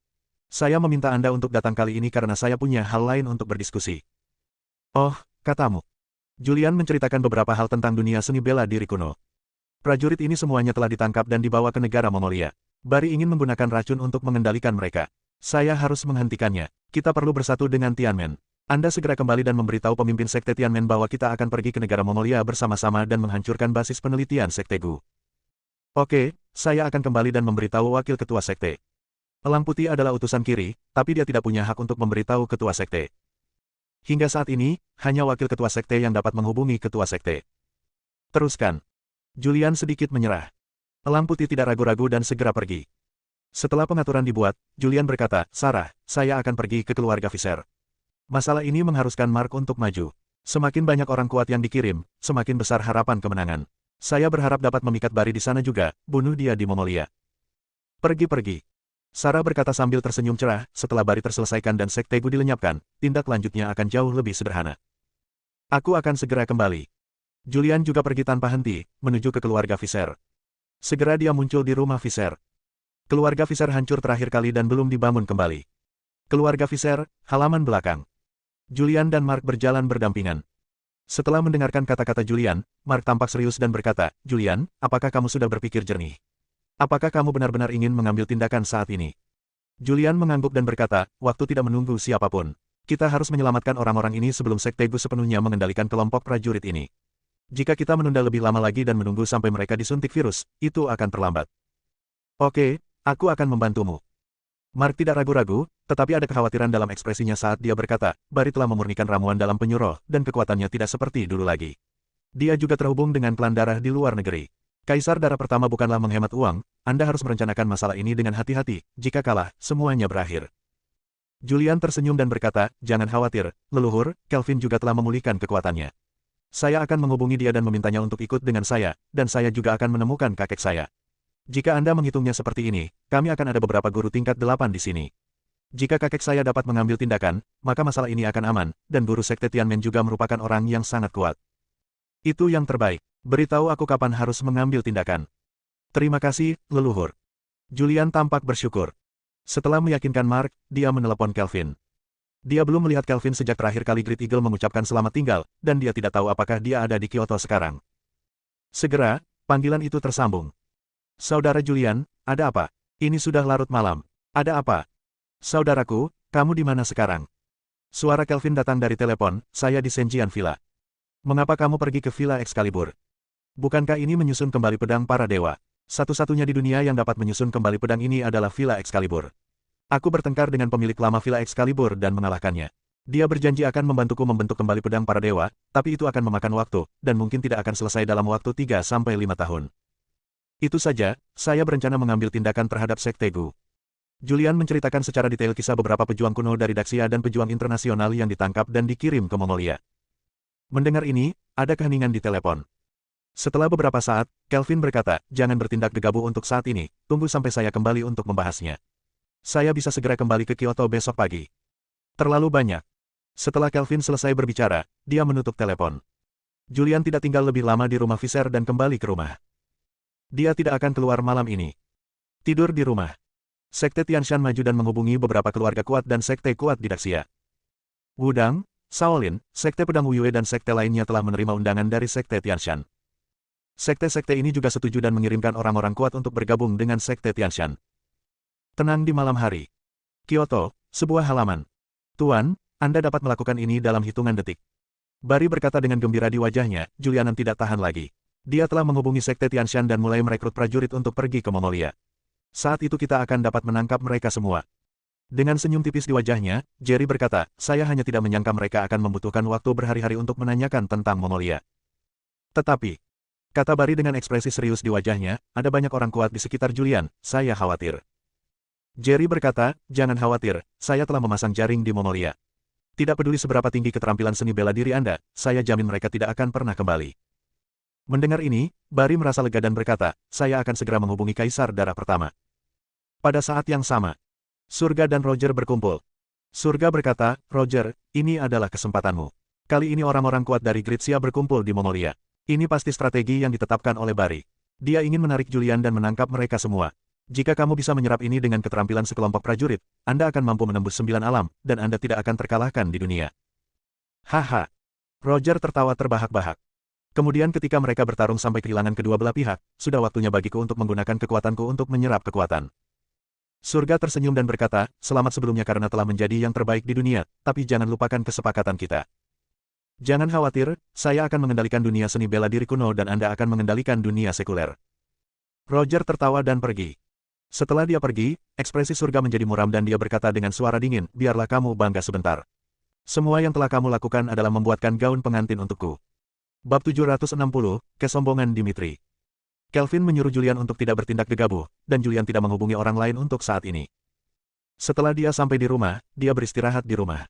Saya meminta Anda untuk datang kali ini karena saya punya hal lain untuk berdiskusi. Oh, katamu. Julian menceritakan beberapa hal tentang dunia seni bela diri kuno. Prajurit ini semuanya telah ditangkap dan dibawa ke negara Mongolia. Bari ingin menggunakan racun untuk mengendalikan mereka. Saya harus menghentikannya. Kita perlu bersatu dengan Tianmen. Anda segera kembali dan memberitahu pemimpin sekte Tianmen bahwa kita akan pergi ke negara Mongolia bersama-sama dan menghancurkan basis penelitian sekte Gu. Oke, saya akan kembali dan memberitahu wakil ketua sekte. Elang Putih adalah utusan kiri, tapi dia tidak punya hak untuk memberitahu ketua sekte. Hingga saat ini, hanya wakil ketua sekte yang dapat menghubungi ketua sekte. Teruskan. Julian sedikit menyerah. Elang Putih tidak ragu-ragu dan segera pergi. Setelah pengaturan dibuat, Julian berkata, Sarah, saya akan pergi ke keluarga Fisher. Masalah ini mengharuskan Mark untuk maju. Semakin banyak orang kuat yang dikirim, semakin besar harapan kemenangan. Saya berharap dapat memikat Bari di sana juga, bunuh dia di Mongolia. Pergi-pergi. Sarah berkata sambil tersenyum cerah, setelah Bari terselesaikan dan Sekte Gu dilenyapkan, tindak lanjutnya akan jauh lebih sederhana. Aku akan segera kembali. Julian juga pergi tanpa henti, menuju ke keluarga Visser. Segera dia muncul di rumah Visser. Keluarga Visser hancur terakhir kali dan belum dibangun kembali. Keluarga Visser, halaman belakang. Julian dan Mark berjalan berdampingan. Setelah mendengarkan kata-kata Julian, Mark tampak serius dan berkata, Julian, apakah kamu sudah berpikir jernih? Apakah kamu benar-benar ingin mengambil tindakan saat ini? Julian mengangguk dan berkata, waktu tidak menunggu siapapun. Kita harus menyelamatkan orang-orang ini sebelum Sekte Gu sepenuhnya mengendalikan kelompok prajurit ini. Jika kita menunda lebih lama lagi dan menunggu sampai mereka disuntik virus, itu akan terlambat. Oke, aku akan membantumu. Mark tidak ragu-ragu, tetapi ada kekhawatiran dalam ekspresinya saat dia berkata, Bari telah memurnikan ramuan dalam penyuruh, dan kekuatannya tidak seperti dulu lagi. Dia juga terhubung dengan klan darah di luar negeri. Kaisar darah pertama bukanlah menghemat uang, Anda harus merencanakan masalah ini dengan hati-hati, jika kalah, semuanya berakhir. Julian tersenyum dan berkata, jangan khawatir, leluhur, Kelvin juga telah memulihkan kekuatannya. Saya akan menghubungi dia dan memintanya untuk ikut dengan saya, dan saya juga akan menemukan kakek saya. Jika Anda menghitungnya seperti ini, kami akan ada beberapa guru tingkat 8 di sini. Jika kakek saya dapat mengambil tindakan, maka masalah ini akan aman, dan guru Sekte Tianmen juga merupakan orang yang sangat kuat. Itu yang terbaik. Beritahu aku kapan harus mengambil tindakan. Terima kasih, leluhur. Julian tampak bersyukur. Setelah meyakinkan Mark, dia menelepon Kelvin. Dia belum melihat Kelvin sejak terakhir kali Great Eagle mengucapkan selamat tinggal, dan dia tidak tahu apakah dia ada di Kyoto sekarang. Segera, panggilan itu tersambung. Saudara Julian, ada apa? Ini sudah larut malam. Ada apa? Saudaraku, kamu di mana sekarang? Suara Kelvin datang dari telepon, saya di Senjian Villa. Mengapa kamu pergi ke Villa Excalibur? Bukankah ini menyusun kembali pedang para dewa? Satu-satunya di dunia yang dapat menyusun kembali pedang ini adalah Villa Excalibur. Aku bertengkar dengan pemilik lama Villa Excalibur dan mengalahkannya. Dia berjanji akan membantuku membentuk kembali pedang para dewa, tapi itu akan memakan waktu, dan mungkin tidak akan selesai dalam waktu 3-5 tahun. Itu saja, saya berencana mengambil tindakan terhadap Sekte Gu. Julian menceritakan secara detail kisah beberapa pejuang kuno dari Daxia dan pejuang internasional yang ditangkap dan dikirim ke Mongolia. Mendengar ini, ada keheningan di telepon. Setelah beberapa saat, Kelvin berkata, jangan bertindak gegabah untuk saat ini, tunggu sampai saya kembali untuk membahasnya. Saya bisa segera kembali ke Kyoto besok pagi. Terlalu banyak. Setelah Kelvin selesai berbicara, dia menutup telepon. Julian tidak tinggal lebih lama di rumah Visser dan kembali ke rumah. Dia tidak akan keluar malam ini. Tidur di rumah. Sekte Tianshan maju dan menghubungi beberapa keluarga kuat dan sekte kuat di Daxia. Wudang, Shaolin, Sekte Pedang Wuyue dan sekte lainnya telah menerima undangan dari Sekte Tianshan. Sekte-sekte ini juga setuju dan mengirimkan orang-orang kuat untuk bergabung dengan Sekte Tianshan. Tenang di malam hari. Kyoto, sebuah halaman. Tuan, Anda dapat melakukan ini dalam hitungan detik. Bari berkata dengan gembira di wajahnya, Julian tidak tahan lagi. Dia telah menghubungi Sekte Tianshan dan mulai merekrut prajurit untuk pergi ke Mongolia. Saat itu kita akan dapat menangkap mereka semua. Dengan senyum tipis di wajahnya, Jerry berkata, saya hanya tidak menyangka mereka akan membutuhkan waktu berhari-hari untuk menanyakan tentang Mongolia. Tetapi, kata Bari dengan ekspresi serius di wajahnya, ada banyak orang kuat di sekitar Julian, saya khawatir. Jerry berkata, jangan khawatir, saya telah memasang jaring di Mongolia. Tidak peduli seberapa tinggi keterampilan seni bela diri Anda, saya jamin mereka tidak akan pernah kembali. Mendengar ini, Bari merasa lega dan berkata, saya akan segera menghubungi Kaisar Darah Pertama. Pada saat yang sama, Surga dan Roger berkumpul. Surga berkata, Roger, ini adalah kesempatanmu. Kali ini orang-orang kuat dari Gritsia berkumpul di Mongolia. Ini pasti strategi yang ditetapkan oleh Bari. Dia ingin menarik Julian dan menangkap mereka semua. Jika kamu bisa menyerap ini dengan keterampilan sekelompok prajurit, Anda akan mampu menembus 9 alam, dan Anda tidak akan terkalahkan di dunia. Haha. Roger tertawa terbahak-bahak. Kemudian ketika mereka bertarung sampai kehilangan kedua belah pihak, sudah waktunya bagiku untuk menggunakan kekuatanku untuk menyerap kekuatan. Surga tersenyum dan berkata, selamat sebelumnya karena telah menjadi yang terbaik di dunia, tapi jangan lupakan kesepakatan kita. Jangan khawatir, saya akan mengendalikan dunia seni bela diri kuno dan Anda akan mengendalikan dunia sekuler. Roger tertawa dan pergi. Setelah dia pergi, ekspresi Surga menjadi muram dan dia berkata dengan suara dingin, biarlah kamu bangga sebentar. Semua yang telah kamu lakukan adalah membuatkan gaun pengantin untukku. Bab 760, Kesombongan Dimitri. Kelvin menyuruh Julian untuk tidak bertindak gegabah, dan Julian tidak menghubungi orang lain untuk saat ini. Setelah dia sampai di rumah, dia beristirahat di rumah.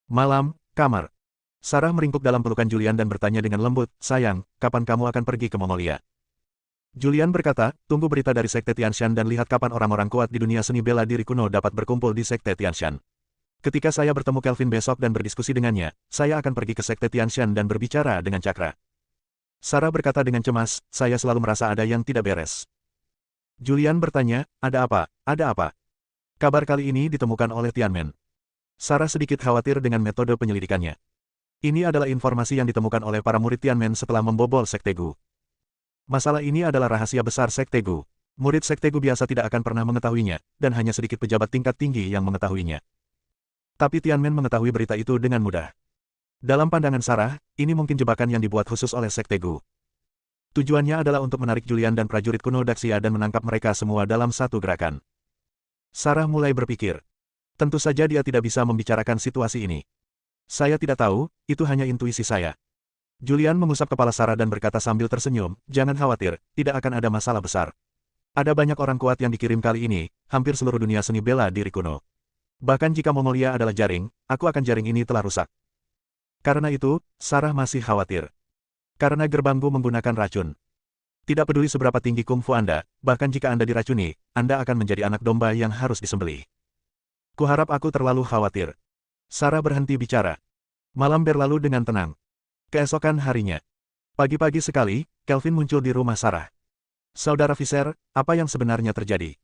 Malam, kamar. Sarah meringkuk dalam pelukan Julian dan bertanya dengan lembut, sayang, kapan kamu akan pergi ke Mongolia? Julian berkata, tunggu berita dari Sekte Tianshan dan lihat kapan orang-orang kuat di dunia seni bela diri kuno dapat berkumpul di Sekte Tianshan. Ketika saya bertemu Kelvin besok dan berdiskusi dengannya, saya akan pergi ke Sekte Tianshan dan berbicara dengan Cakra. Sarah berkata dengan cemas, saya selalu merasa ada yang tidak beres. Julian bertanya, ada apa? Ada apa? Kabar kali ini ditemukan oleh Tianmen. Sarah sedikit khawatir dengan metode penyelidikannya. Ini adalah informasi yang ditemukan oleh para murid Tianmen setelah membobol Sekte Gu. Masalah ini adalah rahasia besar Sekte Gu. Murid Sekte Gu biasa tidak akan pernah mengetahuinya, dan hanya sedikit pejabat tingkat tinggi yang mengetahuinya. Tapi Tianmen mengetahui berita itu dengan mudah. Dalam pandangan Sarah, ini mungkin jebakan yang dibuat khusus oleh Sekte Gu. Tujuannya adalah untuk menarik Julian dan prajurit kuno Daxia dan menangkap mereka semua dalam satu gerakan. Sarah mulai berpikir. Tentu saja dia tidak bisa membicarakan situasi ini. Saya tidak tahu, itu hanya intuisi saya. Julian mengusap kepala Sarah dan berkata sambil tersenyum, jangan khawatir, tidak akan ada masalah besar. Ada banyak orang kuat yang dikirim kali ini, hampir seluruh dunia seni bela diri kuno. Bahkan jika Mongolia adalah jaring, aku akan jaring ini telah rusak. Karena itu, Sarah masih khawatir. Karena gerbangku menggunakan racun. Tidak peduli seberapa tinggi kungfu Anda, bahkan jika Anda diracuni, Anda akan menjadi anak domba yang harus disembelih. Kuharap aku terlalu khawatir. Sarah berhenti bicara. Malam berlalu dengan tenang. Keesokan harinya. Pagi-pagi sekali, Kelvin muncul di rumah Sarah. Saudara Visser, apa yang sebenarnya terjadi?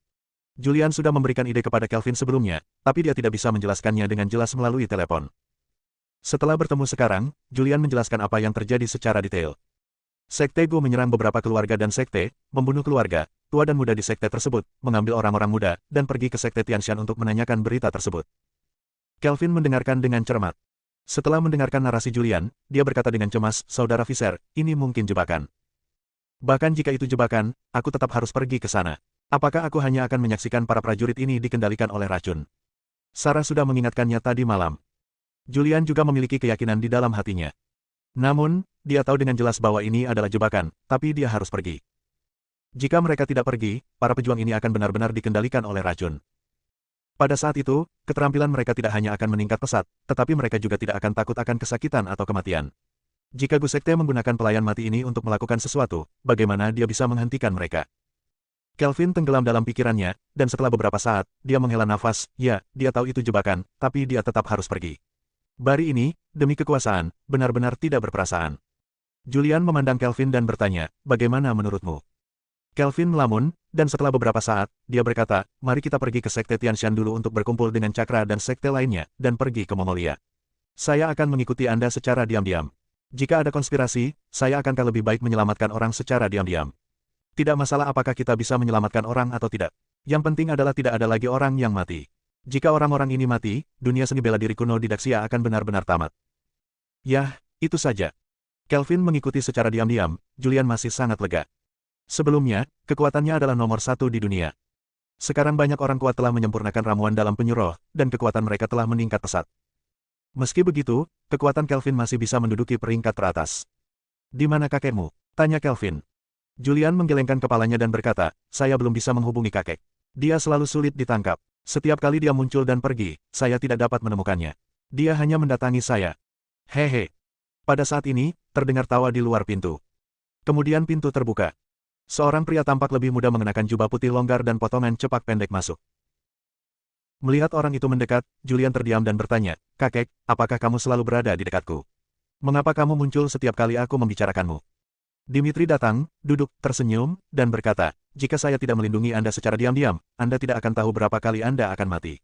Julian sudah memberikan ide kepada Kelvin sebelumnya, tapi dia tidak bisa menjelaskannya dengan jelas melalui telepon. Setelah bertemu sekarang, Julian menjelaskan apa yang terjadi secara detail. Sekte Gu menyerang beberapa keluarga dan sekte, membunuh keluarga, tua dan muda di sekte tersebut, mengambil orang-orang muda, dan pergi ke Sekte Tianshan untuk menanyakan berita tersebut. Kelvin mendengarkan dengan cermat. Setelah mendengarkan narasi Julian, dia berkata dengan cemas, Saudara Visser, ini mungkin jebakan. Bahkan jika itu jebakan, aku tetap harus pergi ke sana. Apakah aku hanya akan menyaksikan para prajurit ini dikendalikan oleh racun? Sarah sudah mengingatkannya tadi malam. Julian juga memiliki keyakinan di dalam hatinya. Namun, dia tahu dengan jelas bahwa ini adalah jebakan, tapi dia harus pergi. Jika mereka tidak pergi, para pejuang ini akan benar-benar dikendalikan oleh racun. Pada saat itu, keterampilan mereka tidak hanya akan meningkat pesat, tetapi mereka juga tidak akan takut akan kesakitan atau kematian. Jika Gu Sekte menggunakan pelayan mati ini untuk melakukan sesuatu, bagaimana dia bisa menghentikan mereka? Kelvin tenggelam dalam pikirannya, dan setelah beberapa saat, dia menghela nafas, ya, dia tahu itu jebakan, tapi dia tetap harus pergi. Bari ini, demi kekuasaan, benar-benar tidak berperasaan. Julian memandang Kelvin dan bertanya, bagaimana menurutmu? Kelvin melamun, dan setelah beberapa saat, dia berkata, mari kita pergi ke Sekte Tianshan dulu untuk berkumpul dengan Cakra dan sekte lainnya, dan pergi ke Mongolia. Saya akan mengikuti Anda secara diam-diam. Jika ada konspirasi, saya akan lebih baik menyelamatkan orang secara diam-diam. Tidak masalah apakah kita bisa menyelamatkan orang atau tidak. Yang penting adalah tidak ada lagi orang yang mati. Jika orang-orang ini mati, dunia seni bela diri kuno di Daxia akan benar-benar tamat. Yah, itu saja. Kelvin mengikuti secara diam-diam, Julian masih sangat lega. Sebelumnya, kekuatannya adalah nomor 1 di dunia. Sekarang banyak orang kuat telah menyempurnakan ramuan dalam penyuruh, dan kekuatan mereka telah meningkat pesat. Meski begitu, kekuatan Kelvin masih bisa menduduki peringkat teratas. Di mana kakekmu? Tanya Kelvin. Julian menggelengkan kepalanya dan berkata, saya belum bisa menghubungi kakek. Dia selalu sulit ditangkap. Setiap kali dia muncul dan pergi, saya tidak dapat menemukannya. Dia hanya mendatangi saya. Hehe. Pada saat ini, terdengar tawa di luar pintu. Kemudian pintu terbuka. Seorang pria tampak lebih muda mengenakan jubah putih longgar dan potongan cepak pendek masuk. Melihat orang itu mendekat, Julian terdiam dan bertanya, kakek, apakah kamu selalu berada di dekatku? Mengapa kamu muncul setiap kali aku membicarakanmu? Dimitri datang, duduk, tersenyum, dan berkata, jika saya tidak melindungi Anda secara diam-diam, Anda tidak akan tahu berapa kali Anda akan mati.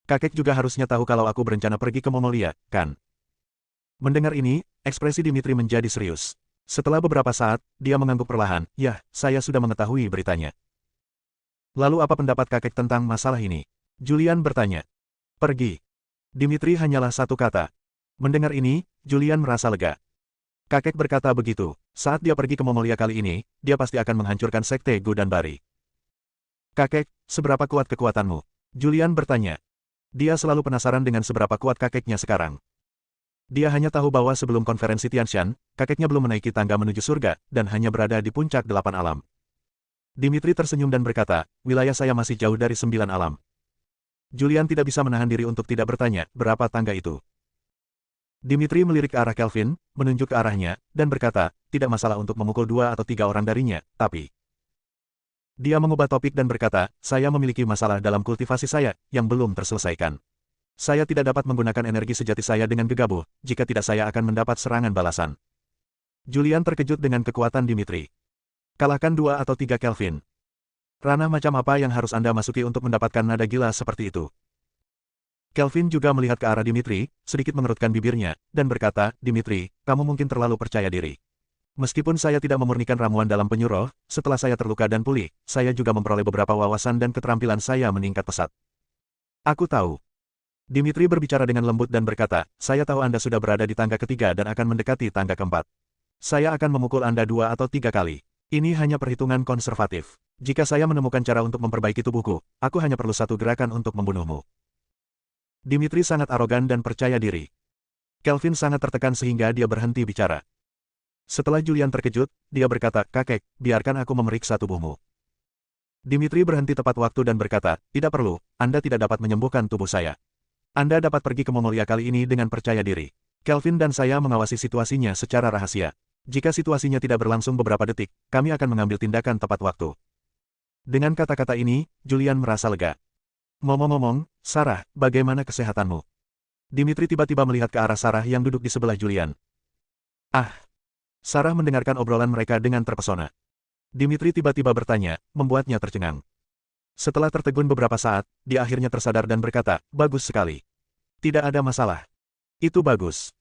Kakek juga harusnya tahu kalau aku berencana pergi ke Mongolia, kan? Mendengar ini, ekspresi Dimitri menjadi serius. Setelah beberapa saat, dia mengangguk perlahan, ya, saya sudah mengetahui beritanya. Lalu apa pendapat kakek tentang masalah ini? Julian bertanya. Pergi. Dimitri hanyalah satu kata. Mendengar ini, Julian merasa lega. Kakek berkata begitu, saat dia pergi ke Mongolia kali ini, dia pasti akan menghancurkan Sekte Gu dan Bari. Kakek, seberapa kuat kekuatanmu? Julian bertanya. Dia selalu penasaran dengan seberapa kuat kakeknya sekarang. Dia hanya tahu bahwa sebelum konferensi Tianshan, kakeknya belum menaiki tangga menuju surga, dan hanya berada di puncak 8 alam. Dimitri tersenyum dan berkata, wilayah saya masih jauh dari 9 alam. Julian tidak bisa menahan diri untuk tidak bertanya, berapa tangga itu? Dimitri melirik ke arah Kelvin, menunjuk ke arahnya, dan berkata, tidak masalah untuk memukul 2 atau 3 orang darinya, tapi... Dia mengubah topik dan berkata, saya memiliki masalah dalam kultivasi saya, yang belum terselesaikan. Saya tidak dapat menggunakan energi sejati saya dengan gegabah, jika tidak saya akan mendapat serangan balasan. Julian terkejut dengan kekuatan Dimitri. Kalahkan 2 atau 3 Kelvin. Ranah macam apa yang harus Anda masuki untuk mendapatkan nada gila seperti itu? Kelvin juga melihat ke arah Dimitri, sedikit mengerutkan bibirnya, dan berkata, Dimitri, kamu mungkin terlalu percaya diri. Meskipun saya tidak memurnikan ramuan dalam penyuruh, setelah saya terluka dan pulih, saya juga memperoleh beberapa wawasan dan keterampilan saya meningkat pesat. Aku tahu. Dimitri berbicara dengan lembut dan berkata, saya tahu Anda sudah berada di tangga ketiga dan akan mendekati tangga keempat. Saya akan memukul Anda 2 atau 3 kali. Ini hanya perhitungan konservatif. Jika saya menemukan cara untuk memperbaiki tubuhku, aku hanya perlu 1 gerakan untuk membunuhmu. Dimitri sangat arogan dan percaya diri. Kelvin sangat tertekan sehingga dia berhenti bicara. Setelah Julian terkejut, dia berkata, kakek, biarkan aku memeriksa tubuhmu. Dimitri berhenti tepat waktu dan berkata, tidak perlu, Anda tidak dapat menyembuhkan tubuh saya. Anda dapat pergi ke Mongolia kali ini dengan percaya diri. Kelvin dan saya mengawasi situasinya secara rahasia. Jika situasinya tidak berlangsung beberapa detik, kami akan mengambil tindakan tepat waktu. Dengan kata-kata ini, Julian merasa lega. Ngomong-ngomong, Sarah, bagaimana kesehatanmu? Dimitri tiba-tiba melihat ke arah Sarah yang duduk di sebelah Julian. Ah! Sarah mendengarkan obrolan mereka dengan terpesona. Dimitri tiba-tiba bertanya, membuatnya tercengang. Setelah tertegun beberapa saat, dia akhirnya tersadar dan berkata, bagus sekali. Tidak ada masalah. Itu bagus.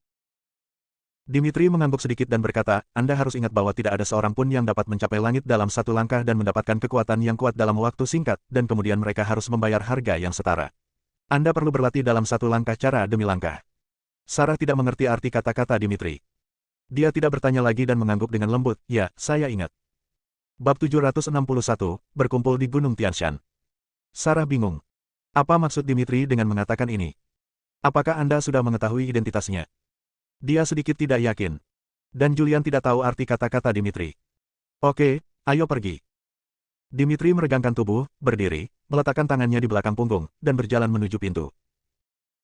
Dimitri mengangguk sedikit dan berkata, Anda harus ingat bahwa tidak ada seorang pun yang dapat mencapai langit dalam 1 langkah dan mendapatkan kekuatan yang kuat dalam waktu singkat, dan kemudian mereka harus membayar harga yang setara. Anda perlu berlatih dalam 1 langkah cara demi langkah. Sarah tidak mengerti arti kata-kata Dimitri. Dia tidak bertanya lagi dan mengangguk dengan lembut, ya, saya ingat. Bab 761, berkumpul di Gunung Tianshan. Sarah bingung. Apa maksud Dimitri dengan mengatakan ini? Apakah Anda sudah mengetahui identitasnya? Dia sedikit tidak yakin. Dan Julian tidak tahu arti kata-kata Dimitri. Oke, ayo pergi. Dimitri meregangkan tubuh, berdiri, meletakkan tangannya di belakang punggung, dan berjalan menuju pintu.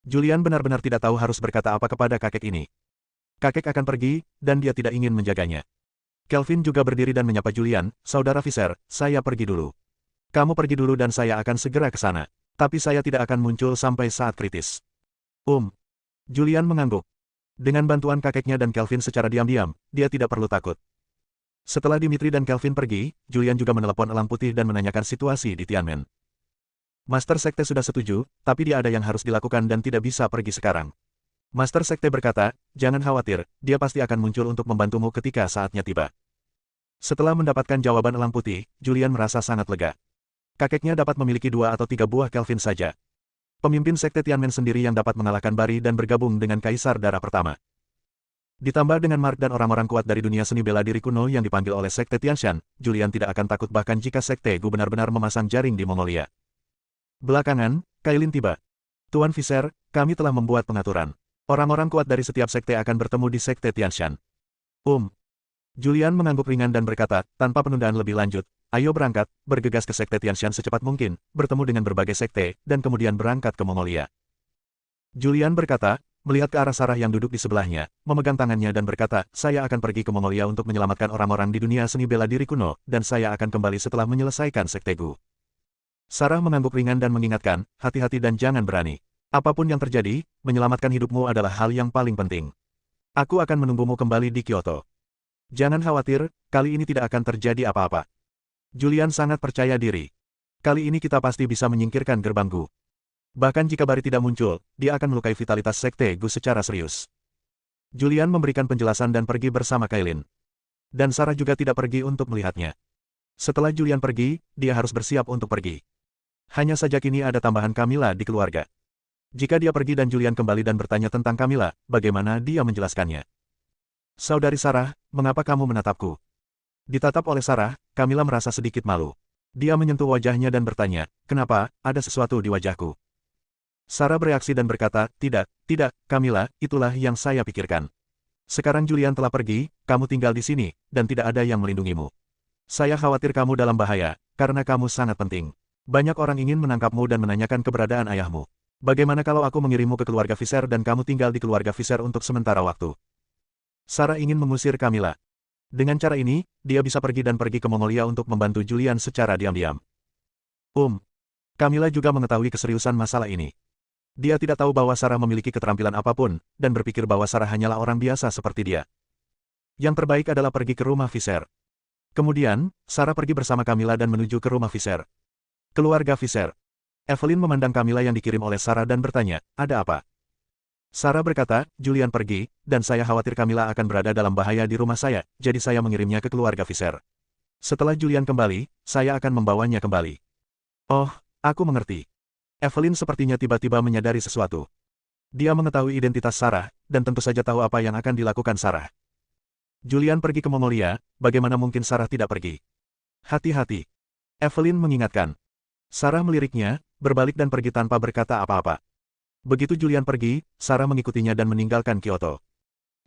Julian benar-benar tidak tahu harus berkata apa kepada kakek ini. Kakek akan pergi, dan dia tidak ingin menjaganya. Kelvin juga berdiri dan menyapa Julian, Saudara Visser, saya pergi dulu. Kamu pergi dulu dan saya akan segera ke sana. Tapi saya tidak akan muncul sampai saat kritis. Julian mengangguk. Dengan bantuan kakeknya dan Kelvin secara diam-diam, dia tidak perlu takut. Setelah Dimitri dan Kelvin pergi, Julian juga menelepon Elang Putih dan menanyakan situasi di Tianmen. Master Sekte sudah setuju, tapi dia ada yang harus dilakukan dan tidak bisa pergi sekarang. Master Sekte berkata, jangan khawatir, dia pasti akan muncul untuk membantumu ketika saatnya tiba. Setelah mendapatkan jawaban Elang Putih, Julian merasa sangat lega. Kakeknya dapat memiliki 2 atau 3 buah Kelvin saja. Pemimpin Sekte Tianmen sendiri yang dapat mengalahkan Bari dan bergabung dengan Kaisar Darah Pertama. Ditambah dengan Mark dan orang-orang kuat dari dunia seni bela diri kuno yang dipanggil oleh Sekte Tianshan, Julian tidak akan takut bahkan jika Sekte Gu benar-benar memasang jaring di Mongolia. Belakangan, Kailin tiba. Tuan Visser, kami telah membuat pengaturan. Orang-orang kuat dari setiap sekte akan bertemu di Sekte Tianshan. Julian mengangguk ringan dan berkata, tanpa penundaan lebih lanjut, ayo berangkat, bergegas ke Sekte Tianshan secepat mungkin, bertemu dengan berbagai sekte, dan kemudian berangkat ke Mongolia. Julian berkata, melihat ke arah Sarah yang duduk di sebelahnya, memegang tangannya dan berkata, saya akan pergi ke Mongolia untuk menyelamatkan orang-orang di dunia seni bela diri kuno, dan saya akan kembali setelah menyelesaikan Sekte Gu. Sarah mengangguk ringan dan mengingatkan, hati-hati dan jangan berani. Apapun yang terjadi, menyelamatkan hidupmu adalah hal yang paling penting. Aku akan menunggumu kembali di Kyoto. Jangan khawatir, kali ini tidak akan terjadi apa-apa. Julian sangat percaya diri. Kali ini kita pasti bisa menyingkirkan gerbang Gu. Bahkan jika Bari tidak muncul, dia akan melukai vitalitas Sekte Gu secara serius. Julian memberikan penjelasan dan pergi bersama Kailin. Dan Sarah juga tidak pergi untuk melihatnya. Setelah Julian pergi, dia harus bersiap untuk pergi. Hanya saja kini ada tambahan Camilla di keluarga. Jika dia pergi dan Julian kembali dan bertanya tentang Camilla, bagaimana dia menjelaskannya? Saudari Sarah, mengapa kamu menatapku? Ditatap oleh Sarah, Camilla merasa sedikit malu. Dia menyentuh wajahnya dan bertanya, kenapa, ada sesuatu di wajahku? Sarah bereaksi dan berkata, tidak, Camilla, itulah yang saya pikirkan. Sekarang Julian telah pergi, kamu tinggal di sini, dan tidak ada yang melindungimu. Saya khawatir kamu dalam bahaya, karena kamu sangat penting. Banyak orang ingin menangkapmu dan menanyakan keberadaan ayahmu. Bagaimana kalau aku mengirimmu ke keluarga Visser dan kamu tinggal di keluarga Visser untuk sementara waktu? Sarah ingin mengusir Camilla. Dengan cara ini, dia bisa pergi dan pergi ke Mongolia untuk membantu Julian secara diam-diam. Camilla juga mengetahui keseriusan masalah ini. Dia tidak tahu bahwa Sarah memiliki keterampilan apapun, dan berpikir bahwa Sarah hanyalah orang biasa seperti dia. Yang terbaik adalah pergi ke rumah Visser. Kemudian, Sarah pergi bersama Camilla dan menuju ke rumah Visser. Keluarga Visser. Evelyn memandang Camilla yang dikirim oleh Sarah dan bertanya, ada apa? Sarah berkata, Julian pergi, dan saya khawatir Camilla akan berada dalam bahaya di rumah saya, jadi saya mengirimnya ke keluarga Visser. Setelah Julian kembali, saya akan membawanya kembali. Oh, aku mengerti. Evelyn sepertinya tiba-tiba menyadari sesuatu. Dia mengetahui identitas Sarah, dan tentu saja tahu apa yang akan dilakukan Sarah. Julian pergi ke Mongolia, bagaimana mungkin Sarah tidak pergi? Hati-hati. Evelyn mengingatkan. Sarah meliriknya, berbalik dan pergi tanpa berkata apa-apa. Begitu Julian pergi, Sarah mengikutinya dan meninggalkan Kyoto.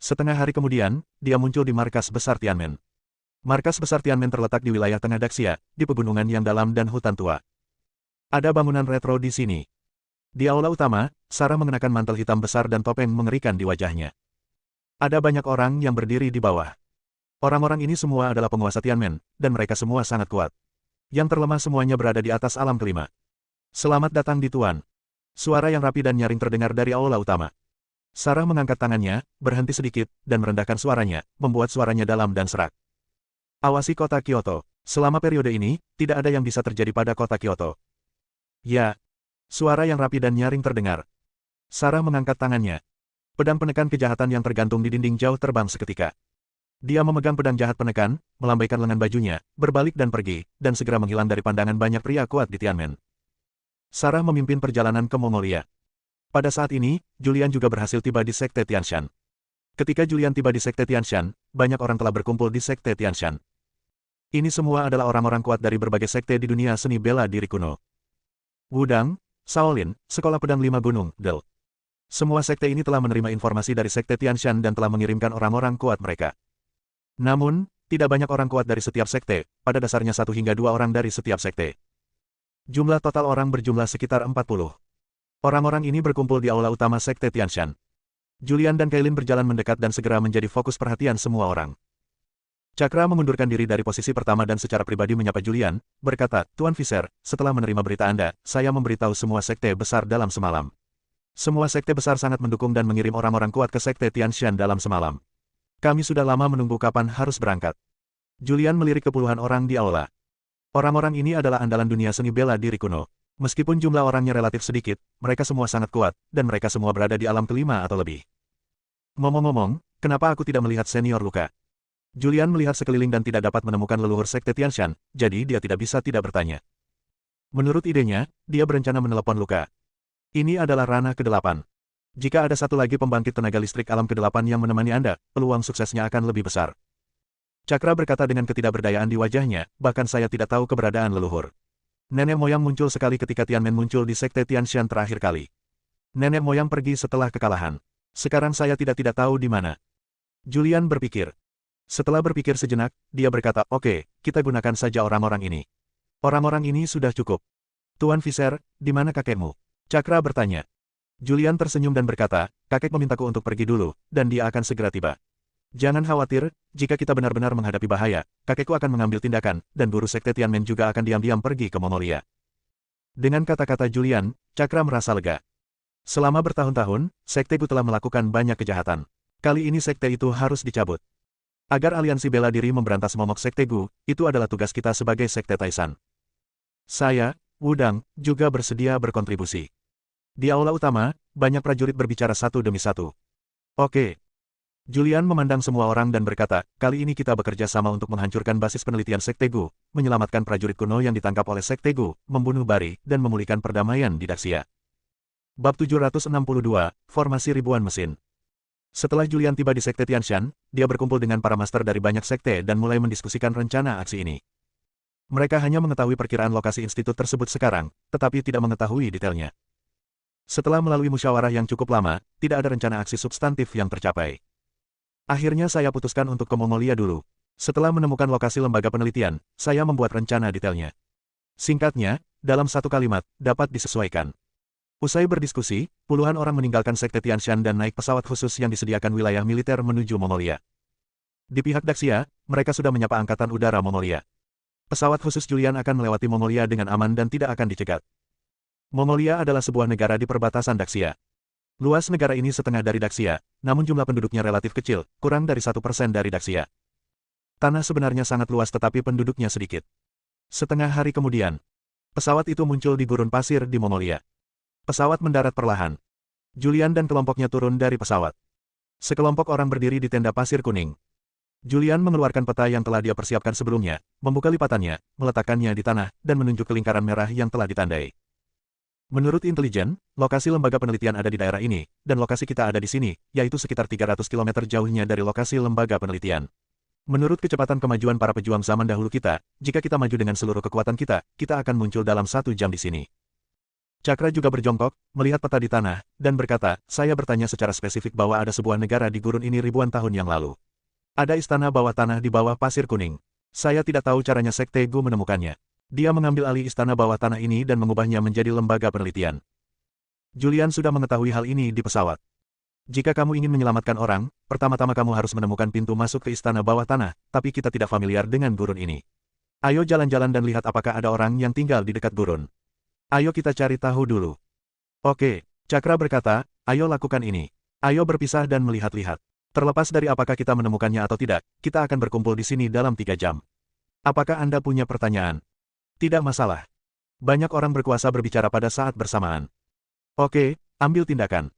Setengah hari kemudian, dia muncul di markas besar Tianmen. Markas besar Tianmen terletak di wilayah tengah Daxia, di pegunungan yang dalam dan hutan tua. Ada bangunan retro di sini. Di aula utama, Sarah mengenakan mantel hitam besar dan topeng mengerikan di wajahnya. Ada banyak orang yang berdiri di bawah. Orang-orang ini semua adalah penguasa Tianmen, dan mereka semua sangat kuat. Yang terlemah semuanya berada di atas alam kelima. Selamat datang di Tuan. Suara yang rapi dan nyaring terdengar dari aula utama. Sarah mengangkat tangannya, berhenti sedikit, dan merendahkan suaranya, membuat suaranya dalam dan serak. Awasi kota Kyoto. Selama periode ini, tidak ada yang bisa terjadi pada kota Kyoto. Ya. Suara yang rapi dan nyaring terdengar. Sarah mengangkat tangannya. Pedang penekan kejahatan yang tergantung di dinding jauh terbang seketika. Dia memegang pedang jahat penekan, melambaikan lengan bajunya, berbalik dan pergi, dan segera menghilang dari pandangan banyak pria kuat di Tianmen. Sarah memimpin perjalanan ke Mongolia. Pada saat ini, Julian juga berhasil tiba di Sekte Tianshan. Ketika Julian tiba di Sekte Tianshan, banyak orang telah berkumpul di Sekte Tianshan. Ini semua adalah orang-orang kuat dari berbagai sekte di dunia seni bela diri kuno. Wudang, Shaolin, Sekolah Pedang Lima Gunung, Del. Semua sekte ini telah menerima informasi dari Sekte Tianshan dan telah mengirimkan orang-orang kuat mereka. Namun, tidak banyak orang kuat dari setiap sekte, pada dasarnya 1 hingga 2 orang dari setiap sekte. Jumlah total orang berjumlah sekitar 40. Orang-orang ini berkumpul di aula utama Sekte Tianshan. Julian dan Kailin berjalan mendekat dan segera menjadi fokus perhatian semua orang. Cakra mengundurkan diri dari posisi pertama dan secara pribadi menyapa Julian, berkata, Tuan Visser, setelah menerima berita Anda, saya memberitahu semua sekte besar dalam semalam. Semua sekte besar sangat mendukung dan mengirim orang-orang kuat ke Sekte Tianshan dalam semalam. Kami sudah lama menunggu kapan harus berangkat. Julian melirik ke puluhan orang di aula. Orang-orang ini adalah andalan dunia seni bela diri kuno. Meskipun jumlah orangnya relatif sedikit, mereka semua sangat kuat, dan mereka semua berada di alam kelima atau lebih. Ngomong-ngomong, kenapa aku tidak melihat senior Luka? Julian melihat sekeliling dan tidak dapat menemukan leluhur Sekte Tianshan, jadi dia tidak bisa tidak bertanya. Menurut idenya, dia berencana menelepon Luka. Ini adalah ranah ke-8. Jika ada satu lagi pembangkit tenaga listrik alam ke-8 yang menemani Anda, peluang suksesnya akan lebih besar. Cakra berkata dengan ketidakberdayaan di wajahnya, bahkan saya tidak tahu keberadaan leluhur. Nenek moyang muncul sekali ketika Tianmen muncul di Sekte Tianshan terakhir kali. Nenek moyang pergi setelah kekalahan. Sekarang saya tidak tahu di mana. Julian berpikir. Setelah berpikir sejenak, dia berkata, oke, kita gunakan saja orang-orang ini. Orang-orang ini sudah cukup. Tuan Visser, di mana kakekmu? Cakra bertanya. Julian tersenyum dan berkata, kakek memintaku untuk pergi dulu, dan dia akan segera tiba. Jangan khawatir, jika kita benar-benar menghadapi bahaya, kakekku akan mengambil tindakan, dan guru Sekte Tianmen juga akan diam-diam pergi ke Mongolia. Dengan kata-kata Julian, Cakra merasa lega. Selama bertahun-tahun, Sekte Gu telah melakukan banyak kejahatan. Kali ini Sekte itu harus dicabut. Agar aliansi bela diri memberantas momok Sekte Gu, itu adalah tugas kita sebagai Sekte Taisan. Saya, Wudang, juga bersedia berkontribusi. Di aula utama, banyak prajurit berbicara satu demi satu. Oke. Julian memandang semua orang dan berkata, kali ini kita bekerja sama untuk menghancurkan basis penelitian Sekte Gu, menyelamatkan prajurit kuno yang ditangkap oleh Sekte Gu, membunuh Bari, dan memulihkan perdamaian di Daxia. Bab 762, Formasi Ribuan Mesin. Setelah Julian tiba di Sekte Tianshan, dia berkumpul dengan para master dari banyak sekte dan mulai mendiskusikan rencana aksi ini. Mereka hanya mengetahui perkiraan lokasi institut tersebut sekarang, tetapi tidak mengetahui detailnya. Setelah melalui musyawarah yang cukup lama, tidak ada rencana aksi substantif yang tercapai. Akhirnya saya putuskan untuk ke Mongolia dulu. Setelah menemukan lokasi lembaga penelitian, saya membuat rencana detailnya. Singkatnya, dalam satu kalimat, dapat disesuaikan. Usai berdiskusi, puluhan orang meninggalkan Sekte Tianshan dan naik pesawat khusus yang disediakan wilayah militer menuju Mongolia. Di pihak Daxia, mereka sudah menyapa Angkatan Udara Mongolia. Pesawat khusus Julian akan melewati Mongolia dengan aman dan tidak akan dicegat. Mongolia adalah sebuah negara di perbatasan Daxia. Luas negara ini setengah dari Daxia, namun jumlah penduduknya relatif kecil, kurang dari 1% dari Daxia. Tanah sebenarnya sangat luas tetapi penduduknya sedikit. Setengah hari kemudian, pesawat itu muncul di gurun pasir di Mongolia. Pesawat mendarat perlahan. Julian dan kelompoknya turun dari pesawat. Sekelompok orang berdiri di tenda pasir kuning. Julian mengeluarkan peta yang telah dia persiapkan sebelumnya, membuka lipatannya, meletakkannya di tanah, dan menunjuk ke lingkaran merah yang telah ditandai. Menurut intelijen, lokasi lembaga penelitian ada di daerah ini, dan lokasi kita ada di sini, yaitu sekitar 300 km jauhnya dari lokasi lembaga penelitian. Menurut kecepatan kemajuan para pejuang zaman dahulu kita, jika kita maju dengan seluruh kekuatan kita, kita akan muncul dalam 1 jam di sini. Cakra juga berjongkok, melihat peta di tanah, dan berkata, saya bertanya secara spesifik bahwa ada sebuah negara di gurun ini ribuan tahun yang lalu. Ada istana bawah tanah di bawah pasir kuning. Saya tidak tahu caranya Sekte Gu menemukannya. Dia mengambil alih istana bawah tanah ini dan mengubahnya menjadi lembaga penelitian. Julian sudah mengetahui hal ini di pesawat. Jika kamu ingin menyelamatkan orang, pertama-tama kamu harus menemukan pintu masuk ke istana bawah tanah, tapi kita tidak familiar dengan gurun ini. Ayo jalan-jalan dan lihat apakah ada orang yang tinggal di dekat gurun. Ayo kita cari tahu dulu. Oke, Cakra berkata, ayo lakukan ini. Ayo berpisah dan melihat-lihat. Terlepas dari apakah kita menemukannya atau tidak, kita akan berkumpul di sini dalam 3 jam. Apakah Anda punya pertanyaan? Tidak masalah. Banyak orang berkuasa berbicara pada saat bersamaan. Oke, ambil tindakan.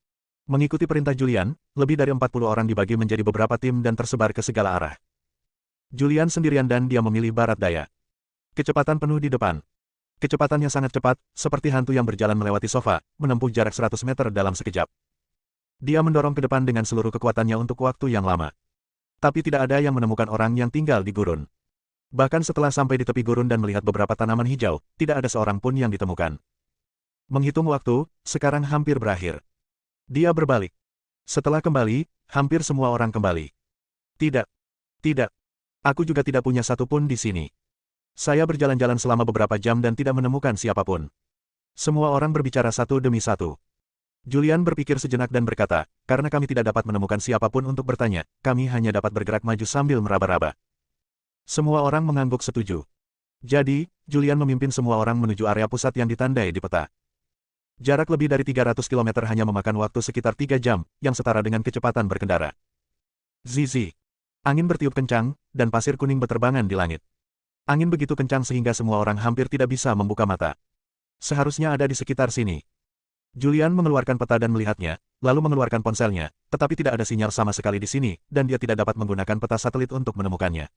Mengikuti perintah Julian, lebih dari 40 orang dibagi menjadi beberapa tim dan tersebar ke segala arah. Julian sendirian dan dia memilih barat daya. Kecepatan penuh di depan. Kecepatannya sangat cepat, seperti hantu yang berjalan melewati sofa, menempuh jarak 100 meter dalam sekejap. Dia mendorong ke depan dengan seluruh kekuatannya untuk waktu yang lama. Tapi tidak ada yang menemukan orang yang tinggal di gurun. Bahkan setelah sampai di tepi gurun dan melihat beberapa tanaman hijau, tidak ada seorang pun yang ditemukan. Menghitung waktu, sekarang hampir berakhir. Dia berbalik. Setelah kembali, hampir semua orang kembali. Tidak. Tidak. Aku juga tidak punya satu pun di sini. Saya berjalan-jalan selama beberapa jam dan tidak menemukan siapapun. Semua orang berbicara satu demi satu. Julian berpikir sejenak dan berkata, karena kami tidak dapat menemukan siapapun untuk bertanya, kami hanya dapat bergerak maju sambil meraba-raba. Semua orang mengangguk setuju. Jadi, Julian memimpin semua orang menuju area pusat yang ditandai di peta. Jarak lebih dari 300 km hanya memakan waktu sekitar 3 jam, yang setara dengan kecepatan berkendara. Zizi. Angin bertiup kencang, dan pasir kuning berterbangan di langit. Angin begitu kencang sehingga semua orang hampir tidak bisa membuka mata. Seharusnya ada di sekitar sini. Julian mengeluarkan peta dan melihatnya, lalu mengeluarkan ponselnya, tetapi tidak ada sinyal sama sekali di sini, dan dia tidak dapat menggunakan peta satelit untuk menemukannya.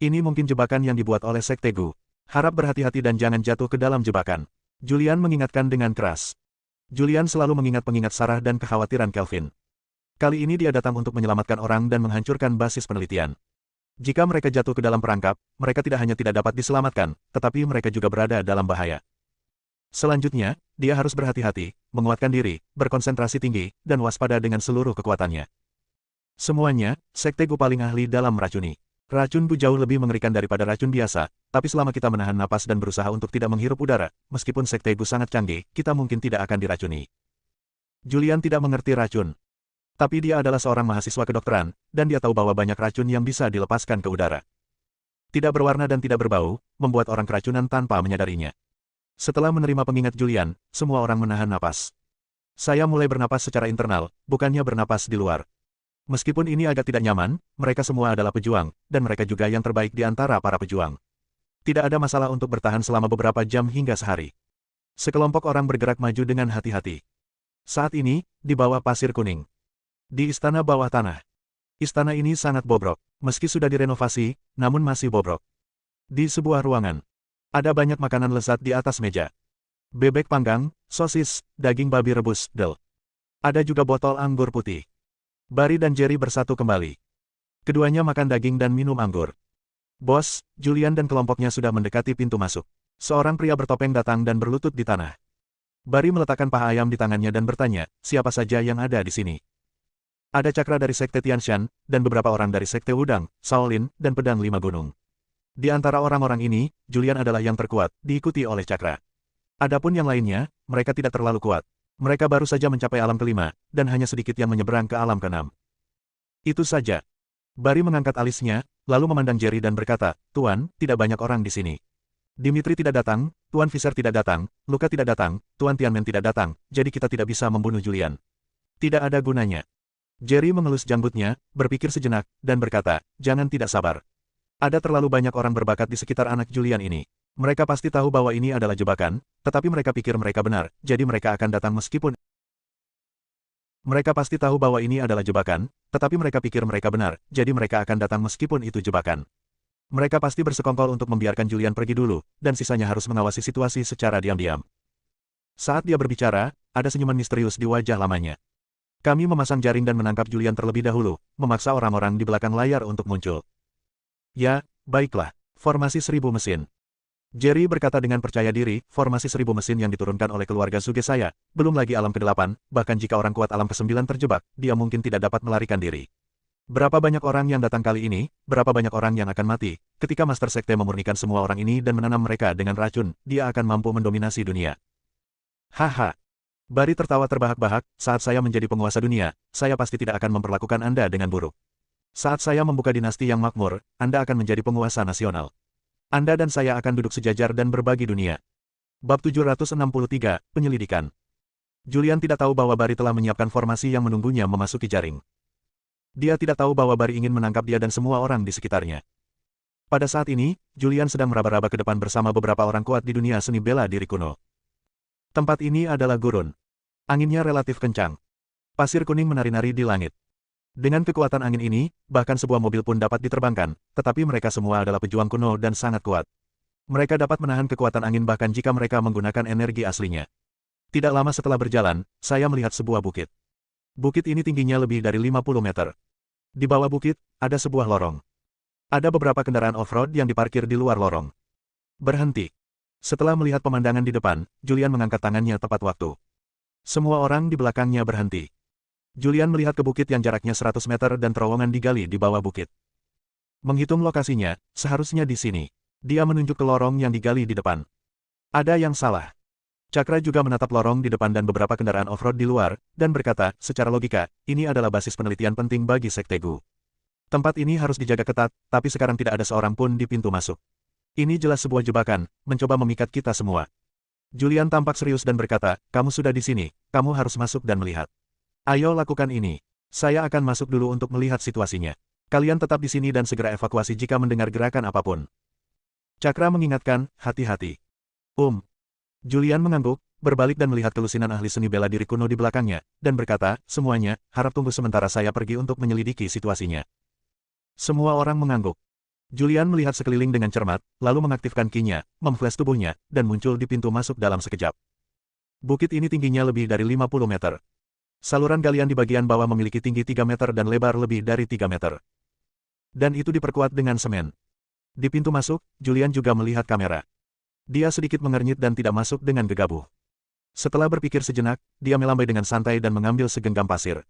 Ini mungkin jebakan yang dibuat oleh Sekte Gu. Harap berhati-hati dan jangan jatuh ke dalam jebakan. Julian mengingatkan dengan keras. Julian selalu mengingat pengingat Sarah dan kekhawatiran Kelvin. Kali ini dia datang untuk menyelamatkan orang dan menghancurkan basis penelitian. Jika mereka jatuh ke dalam perangkap, mereka tidak hanya tidak dapat diselamatkan, tetapi mereka juga berada dalam bahaya. Selanjutnya, dia harus berhati-hati, menguatkan diri, berkonsentrasi tinggi, dan waspada dengan seluruh kekuatannya. Semuanya, Sekte Gu paling ahli dalam meracuni. Racun Bu jauh lebih mengerikan daripada racun biasa, tapi selama kita menahan napas dan berusaha untuk tidak menghirup udara, meskipun Sekte Gu sangat canggih, kita mungkin tidak akan diracuni. Julian tidak mengerti racun. Tapi dia adalah seorang mahasiswa kedokteran, dan dia tahu bahwa banyak racun yang bisa dilepaskan ke udara. Tidak berwarna dan tidak berbau, membuat orang keracunan tanpa menyadarinya. Setelah menerima pengingat Julian, semua orang menahan napas. Saya mulai bernapas secara internal, bukannya bernapas di luar. Meskipun ini agak tidak nyaman, mereka semua adalah pejuang, dan mereka juga yang terbaik di antara para pejuang. Tidak ada masalah untuk bertahan selama beberapa jam hingga sehari. Sekelompok orang bergerak maju dengan hati-hati. Saat ini, di bawah pasir kuning. Di istana bawah tanah. Istana ini sangat bobrok. Meski sudah direnovasi, namun masih bobrok. Di sebuah ruangan. Ada banyak makanan lezat di atas meja. Bebek panggang, sosis, daging babi rebus, del. Ada juga botol anggur putih. Barry dan Jerry bersatu kembali. Keduanya makan daging dan minum anggur. Bos, Julian dan kelompoknya sudah mendekati pintu masuk. Seorang pria bertopeng datang dan berlutut di tanah. Barry meletakkan paha ayam di tangannya dan bertanya, siapa saja yang ada di sini? Ada Cakra dari Sekte Tianshan, dan beberapa orang dari Sekte Wudang, Shaolin, dan Pedang Lima Gunung. Di antara orang-orang ini, Julian adalah yang terkuat, diikuti oleh Cakra. Adapun yang lainnya, mereka tidak terlalu kuat. Mereka baru saja mencapai alam kelima, dan hanya sedikit yang menyeberang ke alam keenam. Itu saja. Barry mengangkat alisnya, lalu memandang Jerry dan berkata, Tuan, tidak banyak orang di sini. Dimitri tidak datang, Tuan Fisher tidak datang, Luka tidak datang, Tuan Tianmen tidak datang, jadi kita tidak bisa membunuh Julian. Tidak ada gunanya. Jerry mengelus janggutnya, berpikir sejenak, dan berkata, jangan tidak sabar. Ada terlalu banyak orang berbakat di sekitar anak Julian ini. Mereka pasti tahu bahwa ini adalah jebakan, tetapi mereka pikir mereka benar, jadi mereka akan datang meskipun... Mereka pasti tahu bahwa ini adalah jebakan, tetapi mereka pikir mereka benar, jadi mereka akan datang meskipun itu jebakan. Mereka pasti bersekongkol untuk membiarkan Julian pergi dulu, dan sisanya harus mengawasi situasi secara diam-diam. Saat dia berbicara, ada senyuman misterius di wajah lamanya. Kami memasang jaring dan menangkap Julian terlebih dahulu, memaksa orang-orang di belakang layar untuk muncul. Ya, baiklah, formasi 1000 mesin. Jerry berkata dengan percaya diri, formasi 1000 mesin yang diturunkan oleh keluarga Zuge saya, belum lagi alam ke-8, bahkan jika orang kuat alam ke-9 terjebak, dia mungkin tidak dapat melarikan diri. Berapa banyak orang yang datang kali ini, berapa banyak orang yang akan mati, ketika Master Sekte memurnikan semua orang ini dan menanam mereka dengan racun, dia akan mampu mendominasi dunia. Haha. Barry tertawa terbahak-bahak, saat saya menjadi penguasa dunia, saya pasti tidak akan memperlakukan Anda dengan buruk. Saat saya membuka dinasti yang makmur, Anda akan menjadi penguasa nasional. Anda dan saya akan duduk sejajar dan berbagi dunia. Bab 763, Penyelidikan. Julian tidak tahu bahwa Barry telah menyiapkan formasi yang menunggunya memasuki jaring. Dia tidak tahu bahwa Barry ingin menangkap dia dan semua orang di sekitarnya. Pada saat ini, Julian sedang meraba-raba ke depan bersama beberapa orang kuat di dunia seni bela diri kuno. Tempat ini adalah gurun. Anginnya relatif kencang. Pasir kuning menari-nari di langit. Dengan kekuatan angin ini, bahkan sebuah mobil pun dapat diterbangkan, tetapi mereka semua adalah pejuang kuno dan sangat kuat. Mereka dapat menahan kekuatan angin bahkan jika mereka menggunakan energi aslinya. Tidak lama setelah berjalan, saya melihat sebuah bukit. Bukit ini tingginya lebih dari 50 meter. Di bawah bukit, ada sebuah lorong. Ada beberapa kendaraan off-road yang diparkir di luar lorong. Berhenti. Setelah melihat pemandangan di depan, Julian mengangkat tangannya tepat waktu. Semua orang di belakangnya berhenti. Julian melihat ke bukit yang jaraknya 100 meter dan terowongan digali di bawah bukit. Menghitung lokasinya, seharusnya di sini. Dia menunjuk ke lorong yang digali di depan. Ada yang salah. Cakra juga menatap lorong di depan dan beberapa kendaraan off-road di luar, dan berkata, secara logika, ini adalah basis penelitian penting bagi Sekte Gu. Tempat ini harus dijaga ketat, tapi sekarang tidak ada seorang pun di pintu masuk. Ini jelas sebuah jebakan, mencoba memikat kita semua. Julian tampak serius dan berkata, kamu sudah di sini, kamu harus masuk dan melihat. Ayo lakukan ini. Saya akan masuk dulu untuk melihat situasinya. Kalian tetap di sini dan segera evakuasi jika mendengar gerakan apapun. Cakra mengingatkan, hati-hati. Julian mengangguk, berbalik dan melihat kelusinan ahli seni bela diri kuno di belakangnya, dan berkata, semuanya, harap tunggu sementara saya pergi untuk menyelidiki situasinya. Semua orang mengangguk. Julian melihat sekeliling dengan cermat, lalu mengaktifkan ki-nya, memflash tubuhnya, dan muncul di pintu masuk dalam sekejap. Bukit ini tingginya lebih dari 50 meter. Saluran galian di bagian bawah memiliki tinggi 3 meter dan lebar lebih dari 3 meter. Dan itu diperkuat dengan semen. Di pintu masuk, Julian juga melihat kamera. Dia sedikit mengernyit dan tidak masuk dengan gegabah. Setelah berpikir sejenak, dia melambai dengan santai dan mengambil segenggam pasir.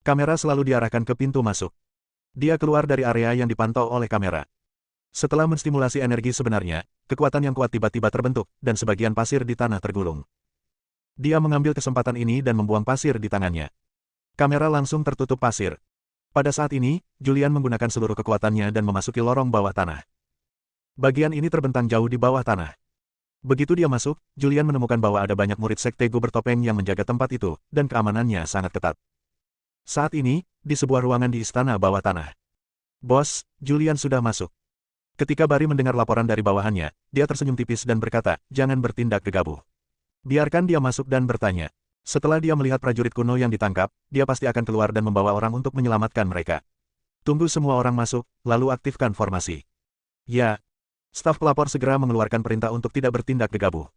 Kamera selalu diarahkan ke pintu masuk. Dia keluar dari area yang dipantau oleh kamera. Setelah menstimulasi energi sebenarnya, kekuatan yang kuat tiba-tiba terbentuk, dan sebagian pasir di tanah tergulung. Dia mengambil kesempatan ini dan membuang pasir di tangannya. Kamera langsung tertutup pasir. Pada saat ini, Julian menggunakan seluruh kekuatannya dan memasuki lorong bawah tanah. Bagian ini terbentang jauh di bawah tanah. Begitu dia masuk, Julian menemukan bahwa ada banyak murid Sekte Gu bertopeng yang menjaga tempat itu, dan keamanannya sangat ketat. Saat ini, di sebuah ruangan di istana bawah tanah. Bos, Julian sudah masuk. Ketika Barry mendengar laporan dari bawahannya, dia tersenyum tipis dan berkata, jangan bertindak gegabah. Biarkan dia masuk dan bertanya. Setelah dia melihat prajurit kuno yang ditangkap, dia pasti akan keluar dan membawa orang untuk menyelamatkan mereka. Tunggu semua orang masuk, lalu aktifkan formasi. Ya. Staf pelapor segera mengeluarkan perintah untuk tidak bertindak gegabah.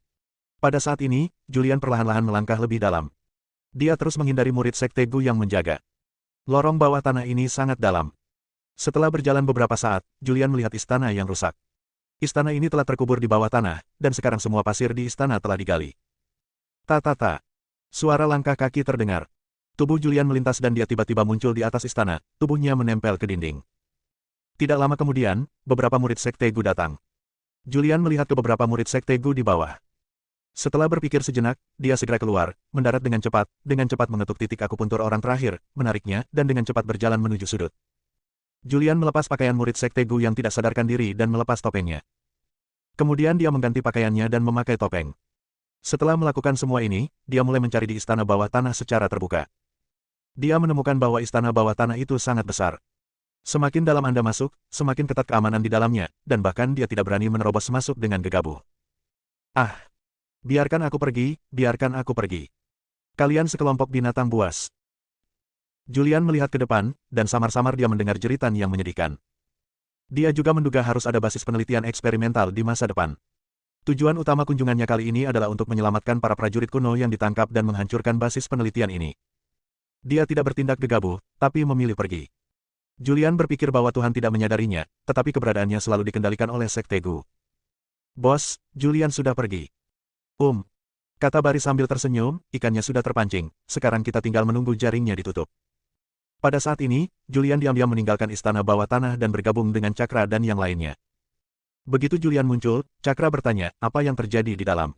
Pada saat ini, Julian perlahan-lahan melangkah lebih dalam. Dia terus menghindari murid Sekte Gu yang menjaga. Lorong bawah tanah ini sangat dalam. Setelah berjalan beberapa saat, Julian melihat istana yang rusak. Istana ini telah terkubur di bawah tanah, dan sekarang semua pasir di istana telah digali. Ta-ta-ta. Suara langkah kaki terdengar. Tubuh Julian melintas dan dia tiba-tiba muncul di atas istana, tubuhnya menempel ke dinding. Tidak lama kemudian, beberapa murid Sekte Gu datang. Julian melihat ke beberapa murid Sekte Gu di bawah. Setelah berpikir sejenak, dia segera keluar, mendarat dengan cepat mengetuk titik akupuntur orang terakhir, menariknya, dan dengan cepat berjalan menuju sudut. Julian melepas pakaian murid Sekte Gu yang tidak sadarkan diri dan melepas topengnya. Kemudian dia mengganti pakaiannya dan memakai topeng. Setelah melakukan semua ini, dia mulai mencari di istana bawah tanah secara terbuka. Dia menemukan bahwa istana bawah tanah itu sangat besar. Semakin dalam Anda masuk, semakin ketat keamanan di dalamnya, dan bahkan dia tidak berani menerobos masuk dengan gegabah. Ah! Biarkan aku pergi, biarkan aku pergi. Kalian sekelompok binatang buas. Julian melihat ke depan, dan samar-samar dia mendengar jeritan yang menyedihkan. Dia juga menduga harus ada basis penelitian eksperimental di masa depan. Tujuan utama kunjungannya kali ini adalah untuk menyelamatkan para prajurit kuno yang ditangkap dan menghancurkan basis penelitian ini. Dia tidak bertindak gegabah, tapi memilih pergi. Julian berpikir bahwa Tuhan tidak menyadarinya, tetapi keberadaannya selalu dikendalikan oleh Sekte Gu. Bos, Julian sudah pergi. Kata Barry sambil tersenyum, ikannya sudah terpancing, sekarang kita tinggal menunggu jaringnya ditutup. Pada saat ini, Julian diam-diam meninggalkan istana bawah tanah dan bergabung dengan Cakra dan yang lainnya. Begitu Julian muncul, Cakra bertanya, apa yang terjadi di dalam?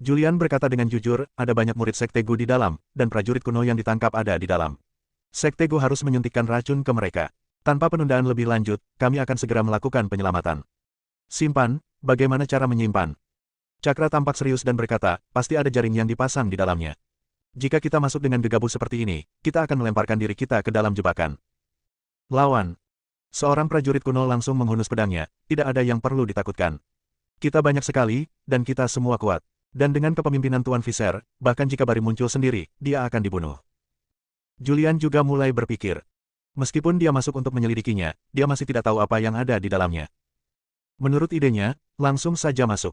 Julian berkata dengan jujur, ada banyak murid Sekte Gu di dalam, dan prajurit kuno yang ditangkap ada di dalam. Sekte Gu harus menyuntikkan racun ke mereka. Tanpa penundaan lebih lanjut, kami akan segera melakukan penyelamatan. Simpan, bagaimana cara menyimpan? Cakra tampak serius dan berkata, pasti ada jaring yang dipasang di dalamnya. Jika kita masuk dengan gegabah seperti ini, kita akan melemparkan diri kita ke dalam jebakan. Lawan. Seorang prajurit kuno langsung menghunus pedangnya, tidak ada yang perlu ditakutkan. Kita banyak sekali, dan kita semua kuat. Dan dengan kepemimpinan Tuan Viser, bahkan jika Barry muncul sendiri, dia akan dibunuh. Julian juga mulai berpikir. Meskipun dia masuk untuk menyelidikinya, dia masih tidak tahu apa yang ada di dalamnya. Menurut idenya, langsung saja masuk.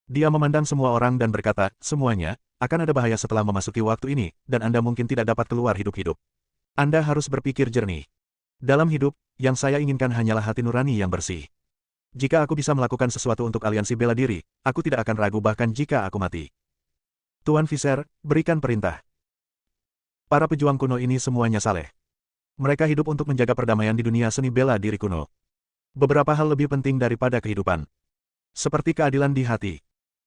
Dia memandang semua orang dan berkata, semuanya, akan ada bahaya setelah memasuki waktu ini, dan Anda mungkin tidak dapat keluar hidup-hidup. Anda harus berpikir jernih. Dalam hidup, yang saya inginkan hanyalah hati nurani yang bersih. Jika aku bisa melakukan sesuatu untuk aliansi bela diri, aku tidak akan ragu bahkan jika aku mati. Tuan Viser, berikan perintah. Para pejuang kuno ini semuanya saleh. Mereka hidup untuk menjaga perdamaian di dunia seni bela diri kuno. Beberapa hal lebih penting daripada kehidupan. Seperti keadilan di hati.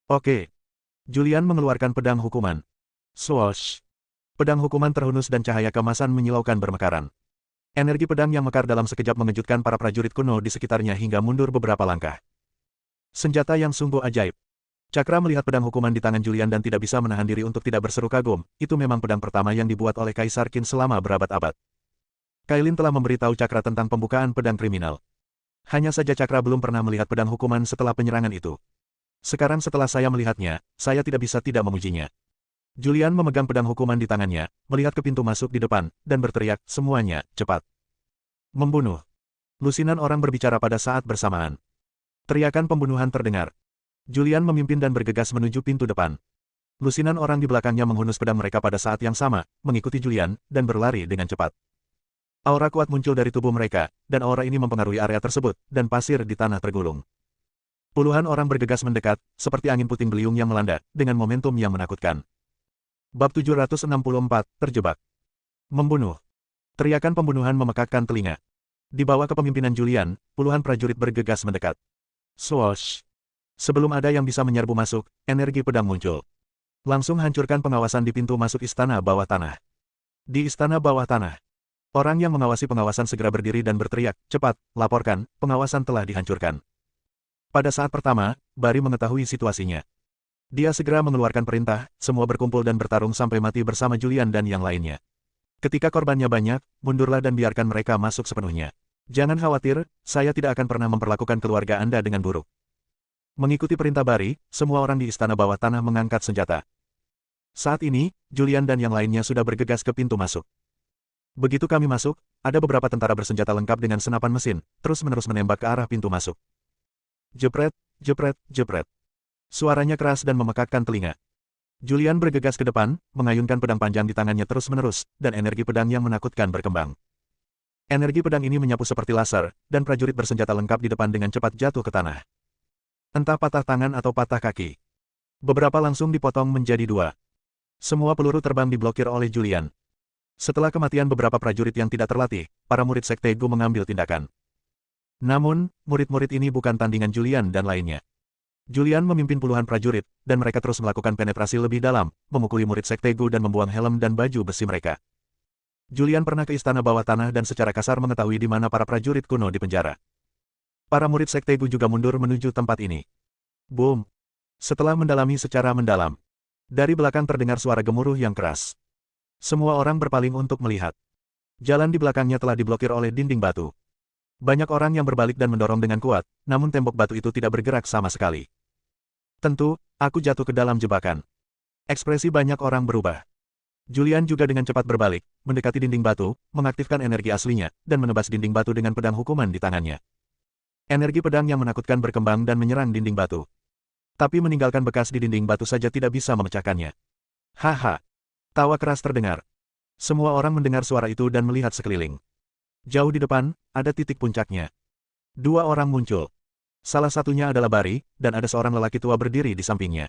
Oke. Julian mengeluarkan pedang hukuman. Swoosh. Pedang hukuman terhunus dan cahaya kemasan menyilaukan bermekaran. Energi pedang yang mekar dalam sekejap mengejutkan para prajurit kuno di sekitarnya hingga mundur beberapa langkah. Senjata yang sungguh ajaib. Cakra melihat pedang hukuman di tangan Julian dan tidak bisa menahan diri untuk tidak berseru kagum, itu memang pedang pertama yang dibuat oleh Kaisar Qin selama berabad-abad. Kailin telah memberitahu Cakra tentang pembukaan pedang kriminal. Hanya saja Cakra belum pernah melihat pedang hukuman setelah penyerangan itu. Sekarang setelah saya melihatnya, saya tidak bisa tidak memujinya. Julian memegang pedang hukuman di tangannya, melihat ke pintu masuk di depan, dan berteriak, semuanya, cepat. Membunuh. Lusinan orang berbicara pada saat bersamaan. Teriakan pembunuhan terdengar. Julian memimpin dan bergegas menuju pintu depan. Lusinan orang di belakangnya menghunus pedang mereka pada saat yang sama, mengikuti Julian, dan berlari dengan cepat. Aura kuat muncul dari tubuh mereka, dan aura ini mempengaruhi area tersebut, dan pasir di tanah tergulung. Puluhan orang bergegas mendekat, seperti angin puting beliung yang melanda, dengan momentum yang menakutkan. Bab 764, Terjebak. Membunuh. Teriakan pembunuhan memekakkan telinga. Di bawah kepemimpinan Julian, puluhan prajurit bergegas mendekat. Swoosh. Sebelum ada yang bisa menyerbu masuk, energi pedang muncul. Langsung hancurkan pengawasan di pintu masuk istana bawah tanah. Di istana bawah tanah, orang yang mengawasi pengawasan segera berdiri dan berteriak, cepat, laporkan, pengawasan telah dihancurkan. Pada saat pertama, Barry mengetahui situasinya. Dia segera mengeluarkan perintah, semua berkumpul dan bertarung sampai mati bersama Julian dan yang lainnya. Ketika korbannya banyak, mundurlah dan biarkan mereka masuk sepenuhnya. Jangan khawatir, saya tidak akan pernah memperlakukan keluarga Anda dengan buruk. Mengikuti perintah Barry, semua orang di istana bawah tanah mengangkat senjata. Saat ini, Julian dan yang lainnya sudah bergegas ke pintu masuk. Begitu kami masuk, ada beberapa tentara bersenjata lengkap dengan senapan mesin, terus-menerus menembak ke arah pintu masuk. Jepret, jepret, jepret. Suaranya keras dan memekakkan telinga. Julian bergegas ke depan, mengayunkan pedang panjang di tangannya terus-menerus, dan energi pedang yang menakutkan berkembang. Energi pedang ini menyapu seperti laser, dan prajurit bersenjata lengkap di depan dengan cepat jatuh ke tanah. Entah patah tangan atau patah kaki. Beberapa langsung dipotong menjadi dua. Semua peluru terbang diblokir oleh Julian. Setelah kematian beberapa prajurit yang tidak terlatih, para murid Sekte Gu mengambil tindakan. Namun, murid-murid ini bukan tandingan Julian dan lainnya. Julian memimpin puluhan prajurit, dan mereka terus melakukan penetrasi lebih dalam, memukuli murid Sekte Gu dan membuang helm dan baju besi mereka. Julian pernah ke istana bawah tanah dan secara kasar mengetahui di mana para prajurit kuno di penjara. Para murid Sekte Gu juga mundur menuju tempat ini. Boom! Setelah mendalami secara mendalam, dari belakang terdengar suara gemuruh yang keras. Semua orang berpaling untuk melihat. Jalan di belakangnya telah diblokir oleh dinding batu. Banyak orang yang berbalik dan mendorong dengan kuat, namun tembok batu itu tidak bergerak sama sekali. Tentu, aku jatuh ke dalam jebakan. Ekspresi banyak orang berubah. Julian juga dengan cepat berbalik, mendekati dinding batu, mengaktifkan energi aslinya, dan menebas dinding batu dengan pedang hukuman di tangannya. Energi pedang yang menakutkan berkembang dan menyerang dinding batu. Tapi meninggalkan bekas di dinding batu saja tidak bisa memecahkannya. Haha. Tawa keras terdengar. Semua orang mendengar suara itu dan melihat sekeliling. Jauh di depan, ada titik puncaknya. Dua orang muncul. Salah satunya adalah Bari, dan ada seorang lelaki tua berdiri di sampingnya.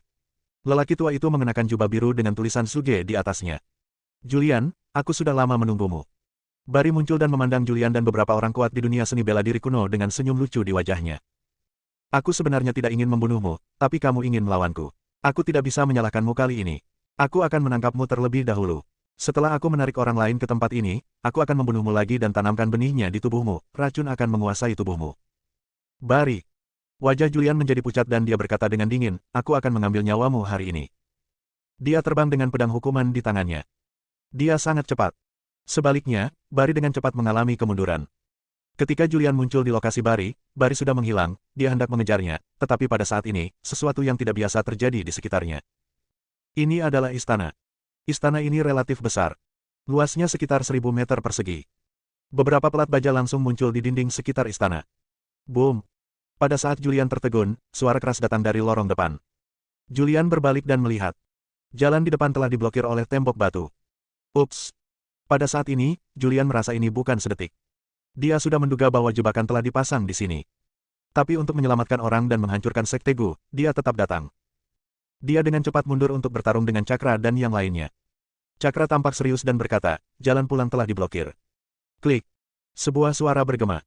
Lelaki tua itu mengenakan jubah biru dengan tulisan Suge di atasnya. Julian, aku sudah lama menunggumu. Bari muncul dan memandang Julian dan beberapa orang kuat di dunia seni bela diri kuno dengan senyum lucu di wajahnya. Aku sebenarnya tidak ingin membunuhmu, tapi kamu ingin melawanku. Aku tidak bisa menyalahkanmu kali ini. Aku akan menangkapmu terlebih dahulu. Setelah aku menarik orang lain ke tempat ini, aku akan membunuhmu lagi dan tanamkan benihnya di tubuhmu. Racun akan menguasai tubuhmu. Bari. Wajah Julian menjadi pucat dan dia berkata dengan dingin, aku akan mengambil nyawamu hari ini. Dia terbang dengan pedang hukuman di tangannya. Dia sangat cepat. Sebaliknya, Bari dengan cepat mengalami kemunduran. Ketika Julian muncul di lokasi Bari, Bari sudah menghilang, dia hendak mengejarnya, tetapi pada saat ini, sesuatu yang tidak biasa terjadi di sekitarnya. Ini adalah istana. Istana ini relatif besar. Luasnya sekitar 1000 meter persegi. Beberapa pelat baja langsung muncul di dinding sekitar istana. Boom! Pada saat Julian tertegun, suara keras datang dari lorong depan. Julian berbalik dan melihat. Jalan di depan telah diblokir oleh tembok batu. Ups! Pada saat ini, Julian merasa ini bukan sedetik. Dia sudah menduga bahwa jebakan telah dipasang di sini. Tapi untuk menyelamatkan orang dan menghancurkan Sekte Gu, dia tetap datang. Dia dengan cepat mundur untuk bertarung dengan Cakra dan yang lainnya. Cakra tampak serius dan berkata, jalan pulang telah diblokir. Klik. Sebuah suara bergema.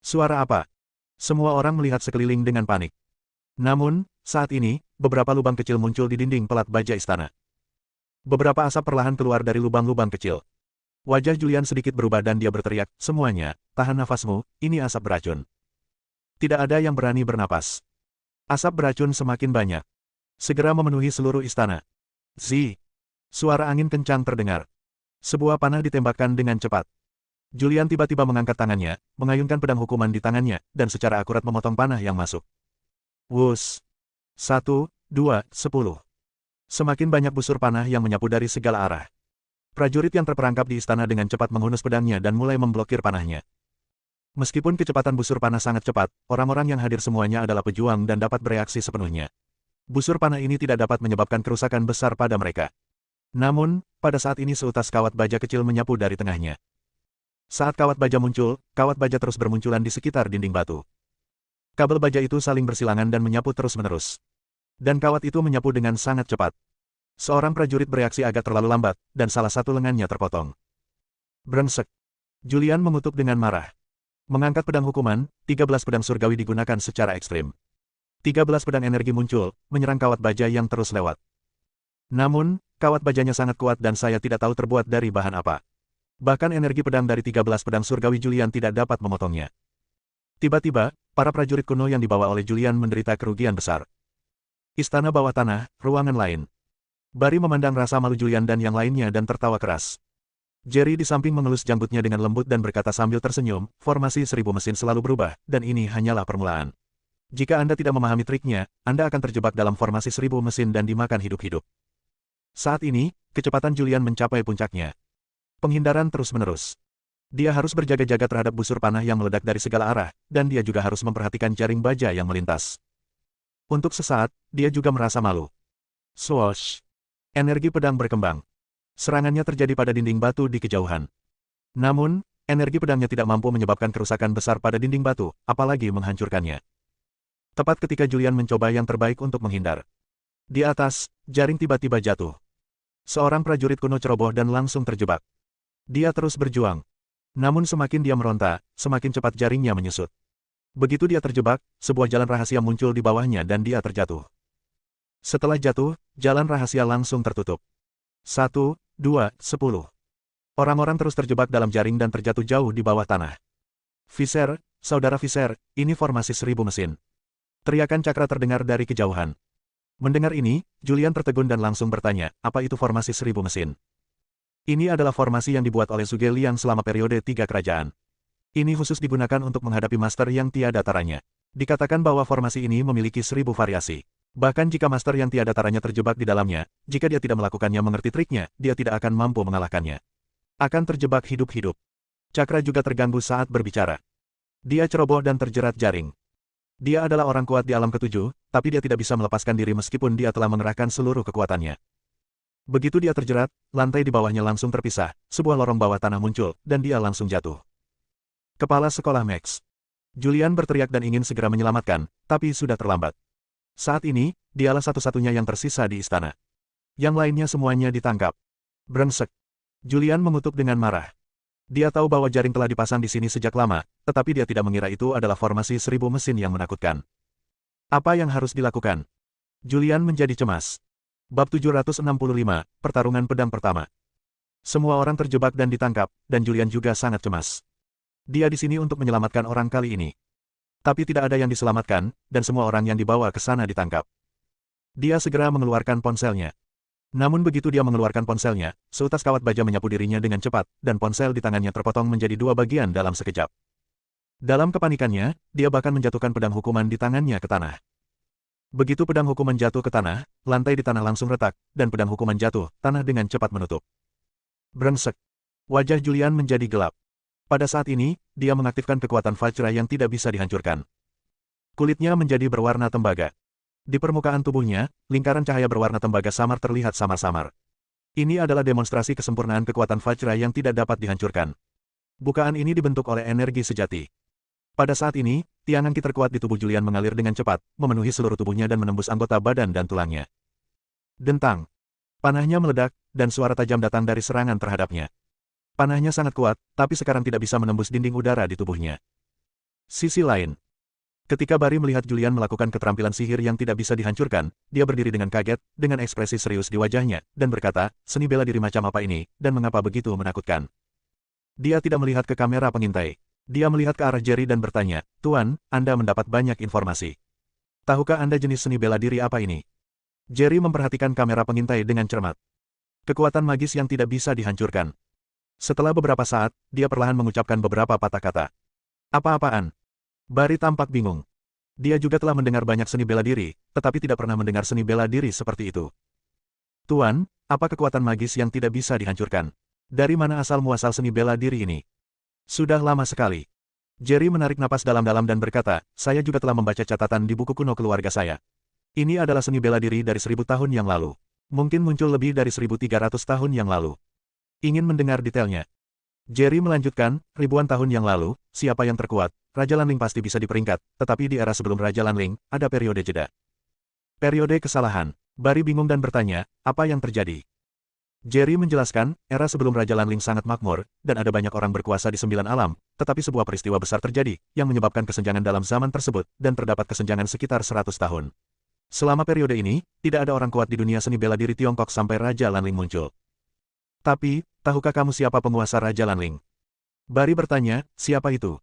Suara apa? Semua orang melihat sekeliling dengan panik. Namun, saat ini, beberapa lubang kecil muncul di dinding pelat baja istana. Beberapa asap perlahan keluar dari lubang-lubang kecil. Wajah Julian sedikit berubah dan dia berteriak, semuanya, tahan nafasmu, ini asap beracun. Tidak ada yang berani bernapas. Asap beracun semakin banyak. Segera memenuhi seluruh istana. Zi. Suara angin kencang terdengar. Sebuah panah ditembakkan dengan cepat. Julian tiba-tiba mengangkat tangannya, mengayunkan pedang hukuman di tangannya, dan secara akurat memotong panah yang masuk. Wus. 1, 2, 10. Semakin banyak busur panah yang menyapu dari segala arah. Prajurit yang terperangkap di istana dengan cepat menghunus pedangnya dan mulai memblokir panahnya. Meskipun kecepatan busur panah sangat cepat, orang-orang yang hadir semuanya adalah pejuang dan dapat bereaksi sepenuhnya. Busur panah ini tidak dapat menyebabkan kerusakan besar pada mereka. Namun, pada saat ini seutas kawat baja kecil menyapu dari tengahnya. Saat kawat baja muncul, kawat baja terus bermunculan di sekitar dinding batu. Kabel baja itu saling bersilangan dan menyapu terus-menerus. Dan kawat itu menyapu dengan sangat cepat. Seorang prajurit bereaksi agak terlalu lambat, dan salah satu lengannya terpotong. Brengsek. Julian mengutuk dengan marah. Mengangkat pedang hukuman, 13 pedang surgawi digunakan secara ekstrim. 13 pedang energi muncul, menyerang kawat baja yang terus lewat. Namun, kawat bajanya sangat kuat dan saya tidak tahu terbuat dari bahan apa. Bahkan energi pedang dari 13 pedang surgawi Julian tidak dapat memotongnya. Tiba-tiba, para prajurit kuno yang dibawa oleh Julian menderita kerugian besar. Istana bawah tanah, ruangan lain. Bari memandang rasa malu Julian dan yang lainnya dan tertawa keras. Jerry di samping mengelus janggutnya dengan lembut dan berkata sambil tersenyum, formasi 1000 mesin selalu berubah, dan ini hanyalah permulaan. Jika Anda tidak memahami triknya, Anda akan terjebak dalam formasi 1000 mesin dan dimakan hidup-hidup. Saat ini, kecepatan Julian mencapai puncaknya. Penghindaran terus-menerus. Dia harus berjaga-jaga terhadap busur panah yang meledak dari segala arah, dan dia juga harus memperhatikan jaring baja yang melintas. Untuk sesaat, dia juga merasa malu. Swoosh! Energi pedang berkembang. Serangannya terjadi pada dinding batu di kejauhan. Namun, energi pedangnya tidak mampu menyebabkan kerusakan besar pada dinding batu, apalagi menghancurkannya. Tepat ketika Julian mencoba yang terbaik untuk menghindar. Di atas, jaring tiba-tiba jatuh. Seorang prajurit kuno ceroboh dan langsung terjebak. Dia terus berjuang. Namun semakin dia meronta, semakin cepat jaringnya menyusut. Begitu dia terjebak, sebuah jalan rahasia muncul di bawahnya dan dia terjatuh. Setelah jatuh, jalan rahasia langsung tertutup. 1, 2, 10. Orang-orang terus terjebak dalam jaring dan terjatuh jauh di bawah tanah. Visser, saudara Visser, ini formasi 1000 mesin. Teriakan Cakra terdengar dari kejauhan. Mendengar ini, Julian tertegun dan langsung bertanya, apa itu formasi 1000 mesin? Ini adalah formasi yang dibuat oleh Zhuge Liang selama periode 3 kerajaan. Ini khusus digunakan untuk menghadapi master yang tiada taranya. Dikatakan bahwa formasi ini memiliki 1000 variasi. Bahkan jika master yang tiada taranya terjebak di dalamnya, jika dia tidak melakukannya mengerti triknya, dia tidak akan mampu mengalahkannya. Akan terjebak hidup-hidup. Cakra juga terganggu saat berbicara. Dia ceroboh dan terjerat jaring. Dia adalah orang kuat di alam ketujuh, tapi dia tidak bisa melepaskan diri meskipun dia telah mengerahkan seluruh kekuatannya. Begitu dia terjerat, lantai di bawahnya langsung terpisah, sebuah lorong bawah tanah muncul, dan dia langsung jatuh. Kepala sekolah Max. Julian berteriak dan ingin segera menyelamatkan, tapi sudah terlambat. Saat ini, dialah satu-satunya yang tersisa di istana. Yang lainnya semuanya ditangkap. Brengsek. Julian mengutuk dengan marah. Dia tahu bahwa jaring telah dipasang di sini sejak lama, tetapi dia tidak mengira itu adalah formasi 1000 mesin yang menakutkan. Apa yang harus dilakukan? Julian menjadi cemas. Bab 765, Pertarungan Pedang Pertama. Semua orang terjebak dan ditangkap, dan Julian juga sangat cemas. Dia di sini untuk menyelamatkan orang kali ini. Tapi tidak ada yang diselamatkan, dan semua orang yang dibawa ke sana ditangkap. Dia segera mengeluarkan ponselnya. Namun begitu dia mengeluarkan ponselnya, seutas kawat baja menyapu dirinya dengan cepat, dan ponsel di tangannya terpotong menjadi 2 bagian dalam sekejap. Dalam kepanikannya, dia bahkan menjatuhkan pedang hukuman di tangannya ke tanah. Begitu pedang hukuman jatuh ke tanah, lantai di tanah langsung retak, dan pedang hukuman jatuh, tanah dengan cepat menutup. Brengsek. Wajah Julian menjadi gelap. Pada saat ini, dia mengaktifkan kekuatan Vajra yang tidak bisa dihancurkan. Kulitnya menjadi berwarna tembaga. Di permukaan tubuhnya, lingkaran cahaya berwarna tembaga samar terlihat samar-samar. Ini adalah demonstrasi kesempurnaan kekuatan Vajra yang tidak dapat dihancurkan. Bukaan ini dibentuk oleh energi sejati. Pada saat ini, tiang ki terkuat di tubuh Julian mengalir dengan cepat, memenuhi seluruh tubuhnya dan menembus anggota badan dan tulangnya. Dentang. Panahnya meledak, dan suara tajam datang dari serangan terhadapnya. Panahnya sangat kuat, tapi sekarang tidak bisa menembus dinding udara di tubuhnya. Sisi lain. Ketika Barry melihat Julian melakukan keterampilan sihir yang tidak bisa dihancurkan, dia berdiri dengan kaget, dengan ekspresi serius di wajahnya, dan berkata, seni bela diri macam apa ini, dan mengapa begitu menakutkan? Dia tidak melihat ke kamera pengintai. Dia melihat ke arah Jerry dan bertanya, Tuan, Anda mendapat banyak informasi. Tahukah Anda jenis seni bela diri apa ini? Jerry memperhatikan kamera pengintai dengan cermat. Kekuatan magis yang tidak bisa dihancurkan. Setelah beberapa saat, dia perlahan mengucapkan beberapa patah kata. Apa-apaan? Barry tampak bingung. Dia juga telah mendengar banyak seni bela diri, tetapi tidak pernah mendengar seni bela diri seperti itu. Tuan, apa kekuatan magis yang tidak bisa dihancurkan? Dari mana asal muasal seni bela diri ini? Sudah lama sekali. Jerry menarik napas dalam-dalam dan berkata, saya juga telah membaca catatan di buku kuno keluarga saya. Ini adalah seni bela diri dari 1000 tahun yang lalu. Mungkin muncul lebih dari 1300 tahun yang lalu. Ingin mendengar detailnya. Jerry melanjutkan, ribuan tahun yang lalu, siapa yang terkuat, Raja Lanling pasti bisa diperingkat, tetapi di era sebelum Raja Lanling, ada periode jeda. Periode kesalahan. Barry bingung dan bertanya, apa yang terjadi? Jerry menjelaskan, era sebelum Raja Lanling sangat makmur, dan ada banyak orang berkuasa di 9 alam, tetapi sebuah peristiwa besar terjadi, yang menyebabkan kesenjangan dalam zaman tersebut, dan terdapat kesenjangan sekitar 100 tahun. Selama periode ini, tidak ada orang kuat di dunia seni bela diri Tiongkok sampai Raja Lanling muncul. Tapi, tahukah kamu siapa penguasa Raja Lanling? Barry bertanya, siapa itu?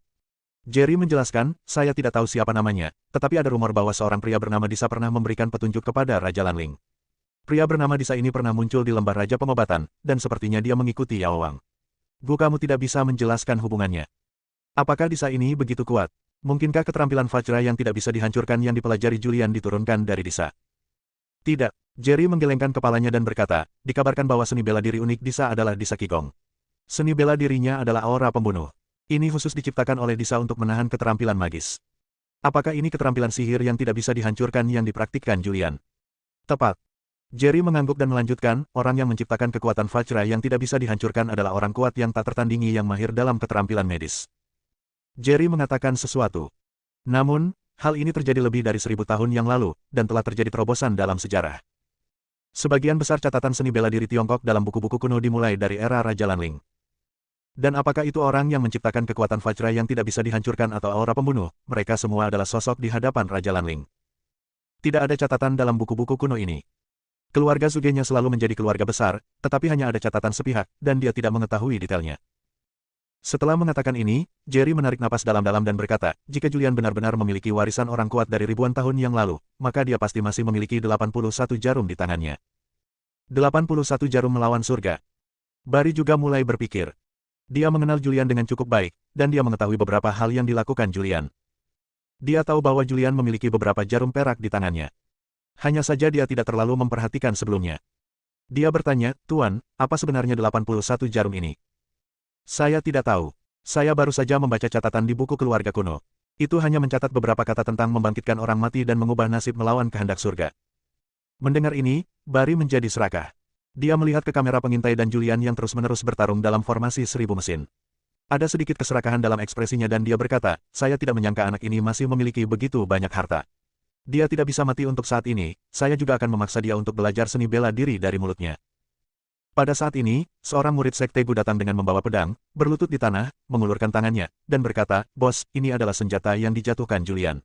Jerry menjelaskan, saya tidak tahu siapa namanya, tetapi ada rumor bahwa seorang pria bernama Disa pernah memberikan petunjuk kepada Raja Lanling. Pria bernama Disa ini pernah muncul di lembah Raja Pengobatan, dan sepertinya dia mengikuti Yao Wang. Bu, kamu tidak bisa menjelaskan hubungannya. Apakah Disa ini begitu kuat? Mungkinkah keterampilan Vajra yang tidak bisa dihancurkan yang dipelajari Julian diturunkan dari Disa? Tidak. Jerry menggelengkan kepalanya dan berkata, dikabarkan bahwa seni bela diri unik Disa adalah Disa Qigong. Seni bela dirinya adalah aura pembunuh. Ini khusus diciptakan oleh Disa untuk menahan keterampilan magis. Apakah ini keterampilan sihir yang tidak bisa dihancurkan yang dipraktikkan Julian? Tepat. Jerry mengangguk dan melanjutkan, orang yang menciptakan kekuatan Vajra yang tidak bisa dihancurkan adalah orang kuat yang tak tertandingi yang mahir dalam keterampilan medis. Jerry mengatakan sesuatu. Namun, hal ini terjadi lebih dari 1000 tahun yang lalu, dan telah terjadi terobosan dalam sejarah. Sebagian besar catatan seni bela diri Tiongkok dalam buku-buku kuno dimulai dari era Raja Lanling. Dan apakah itu orang yang menciptakan kekuatan Vajra yang tidak bisa dihancurkan atau aura pembunuh? Mereka semua adalah sosok di hadapan Raja Lanling. Tidak ada catatan dalam buku-buku kuno ini. Keluarga Zugenya selalu menjadi keluarga besar, tetapi hanya ada catatan sepihak, dan dia tidak mengetahui detailnya. Setelah mengatakan ini, Jerry menarik napas dalam-dalam dan berkata, jika Julian benar-benar memiliki warisan orang kuat dari ribuan tahun yang lalu, maka dia pasti masih memiliki 81 jarum di tangannya. 81 jarum melawan surga. Barry juga mulai berpikir. Dia mengenal Julian dengan cukup baik, dan dia mengetahui beberapa hal yang dilakukan Julian. Dia tahu bahwa Julian memiliki beberapa jarum perak di tangannya. Hanya saja dia tidak terlalu memperhatikan sebelumnya. Dia bertanya, Tuan, apa sebenarnya 81 jarum ini? Saya tidak tahu. Saya baru saja membaca catatan di buku keluarga kuno. Itu hanya mencatat beberapa kata tentang membangkitkan orang mati dan mengubah nasib melawan kehendak surga. Mendengar ini, Barry menjadi serakah. Dia melihat ke kamera pengintai dan Julian yang terus-menerus bertarung dalam formasi 1000 mesin. Ada sedikit keserakahan dalam ekspresinya dan dia berkata, saya tidak menyangka anak ini masih memiliki begitu banyak harta. Dia tidak bisa mati untuk saat ini, saya juga akan memaksa dia untuk belajar seni bela diri dari mulutnya. Pada saat ini, seorang murid sekte Gu datang dengan membawa pedang, berlutut di tanah, mengulurkan tangannya, dan berkata, Bos, ini adalah senjata yang dijatuhkan Julian.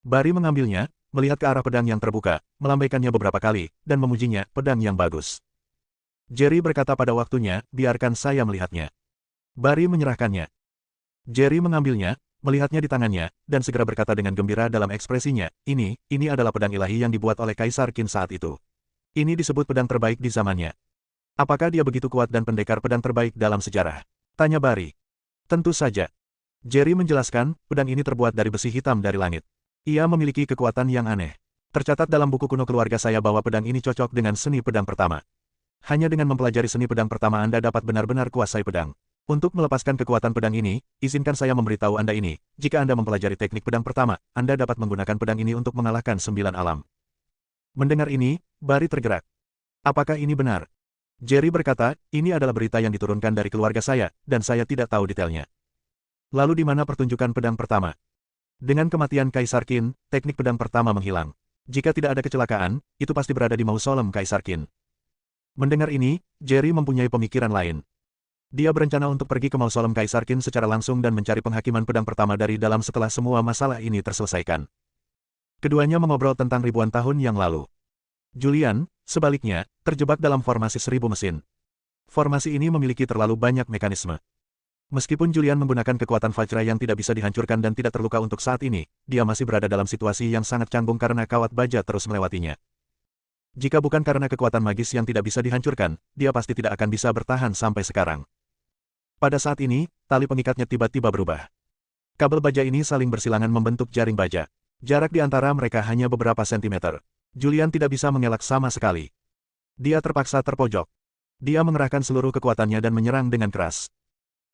Barry mengambilnya, melihat ke arah pedang yang terbuka, melambaikannya beberapa kali, dan memujinya, pedang yang bagus. Jerry berkata pada waktunya, biarkan saya melihatnya. Barry menyerahkannya. Jerry mengambilnya, melihatnya di tangannya, dan segera berkata dengan gembira dalam ekspresinya, ini adalah pedang ilahi yang dibuat oleh Kaisar Qin saat itu. Ini disebut pedang terbaik di zamannya. Apakah dia begitu kuat dan pendekar pedang terbaik dalam sejarah? Tanya Barry. Tentu saja. Jerry menjelaskan, pedang ini terbuat dari besi hitam dari langit. Ia memiliki kekuatan yang aneh. Tercatat dalam buku kuno keluarga saya bahwa pedang ini cocok dengan seni pedang pertama. Hanya dengan mempelajari seni pedang pertama Anda dapat benar-benar kuasai pedang. Untuk melepaskan kekuatan pedang ini, izinkan saya memberitahu Anda ini, jika Anda mempelajari teknik pedang pertama, Anda dapat menggunakan pedang ini untuk mengalahkan 9 alam. Mendengar ini, Barry tergerak. Apakah ini benar? Jerry berkata, ini adalah berita yang diturunkan dari keluarga saya, dan saya tidak tahu detailnya. Lalu di mana pertunjukan pedang pertama? Dengan kematian Kaisar Qin, teknik pedang pertama menghilang. Jika tidak ada kecelakaan, itu pasti berada di mausolem Kaisar Qin. Mendengar ini, Jerry mempunyai pemikiran lain. Dia berencana untuk pergi ke mausolem Kaisar Qin secara langsung dan mencari penghakiman pedang pertama dari dalam setelah semua masalah ini terselesaikan. Keduanya mengobrol tentang ribuan tahun yang lalu. Julian, sebaliknya, terjebak dalam formasi 1000 mesin. Formasi ini memiliki terlalu banyak mekanisme. Meskipun Julian menggunakan kekuatan Vajra yang tidak bisa dihancurkan dan tidak terluka untuk saat ini, dia masih berada dalam situasi yang sangat canggung karena kawat baja terus melewatinya. Jika bukan karena kekuatan magis yang tidak bisa dihancurkan, dia pasti tidak akan bisa bertahan sampai sekarang. Pada saat ini, tali pengikatnya tiba-tiba berubah. Kabel baja ini saling bersilangan membentuk jaring baja. Jarak di antara mereka hanya beberapa sentimeter. Julian tidak bisa mengelak sama sekali. Dia terpaksa terpojok. Dia mengerahkan seluruh kekuatannya dan menyerang dengan keras.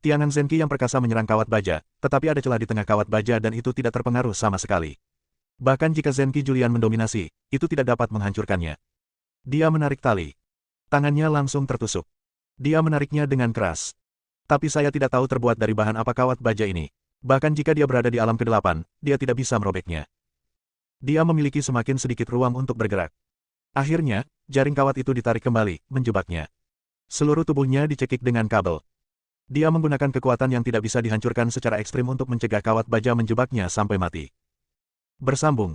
Tiangan Zenki yang perkasa menyerang kawat baja, tetapi ada celah di tengah kawat baja dan itu tidak terpengaruh sama sekali. Bahkan jika Zenki Julian mendominasi, itu tidak dapat menghancurkannya. Dia menarik tali. Tangannya langsung tertusuk. Dia menariknya dengan keras. Tapi saya tidak tahu terbuat dari bahan apa kawat baja ini. Bahkan jika dia berada di alam ke-8, dia tidak bisa merobeknya. Dia memiliki semakin sedikit ruang untuk bergerak. Akhirnya, jaring kawat itu ditarik kembali, menjebaknya. Seluruh tubuhnya dicekik dengan kabel. Dia menggunakan kekuatan yang tidak bisa dihancurkan secara ekstrim untuk mencegah kawat baja menjebaknya sampai mati. Bersambung.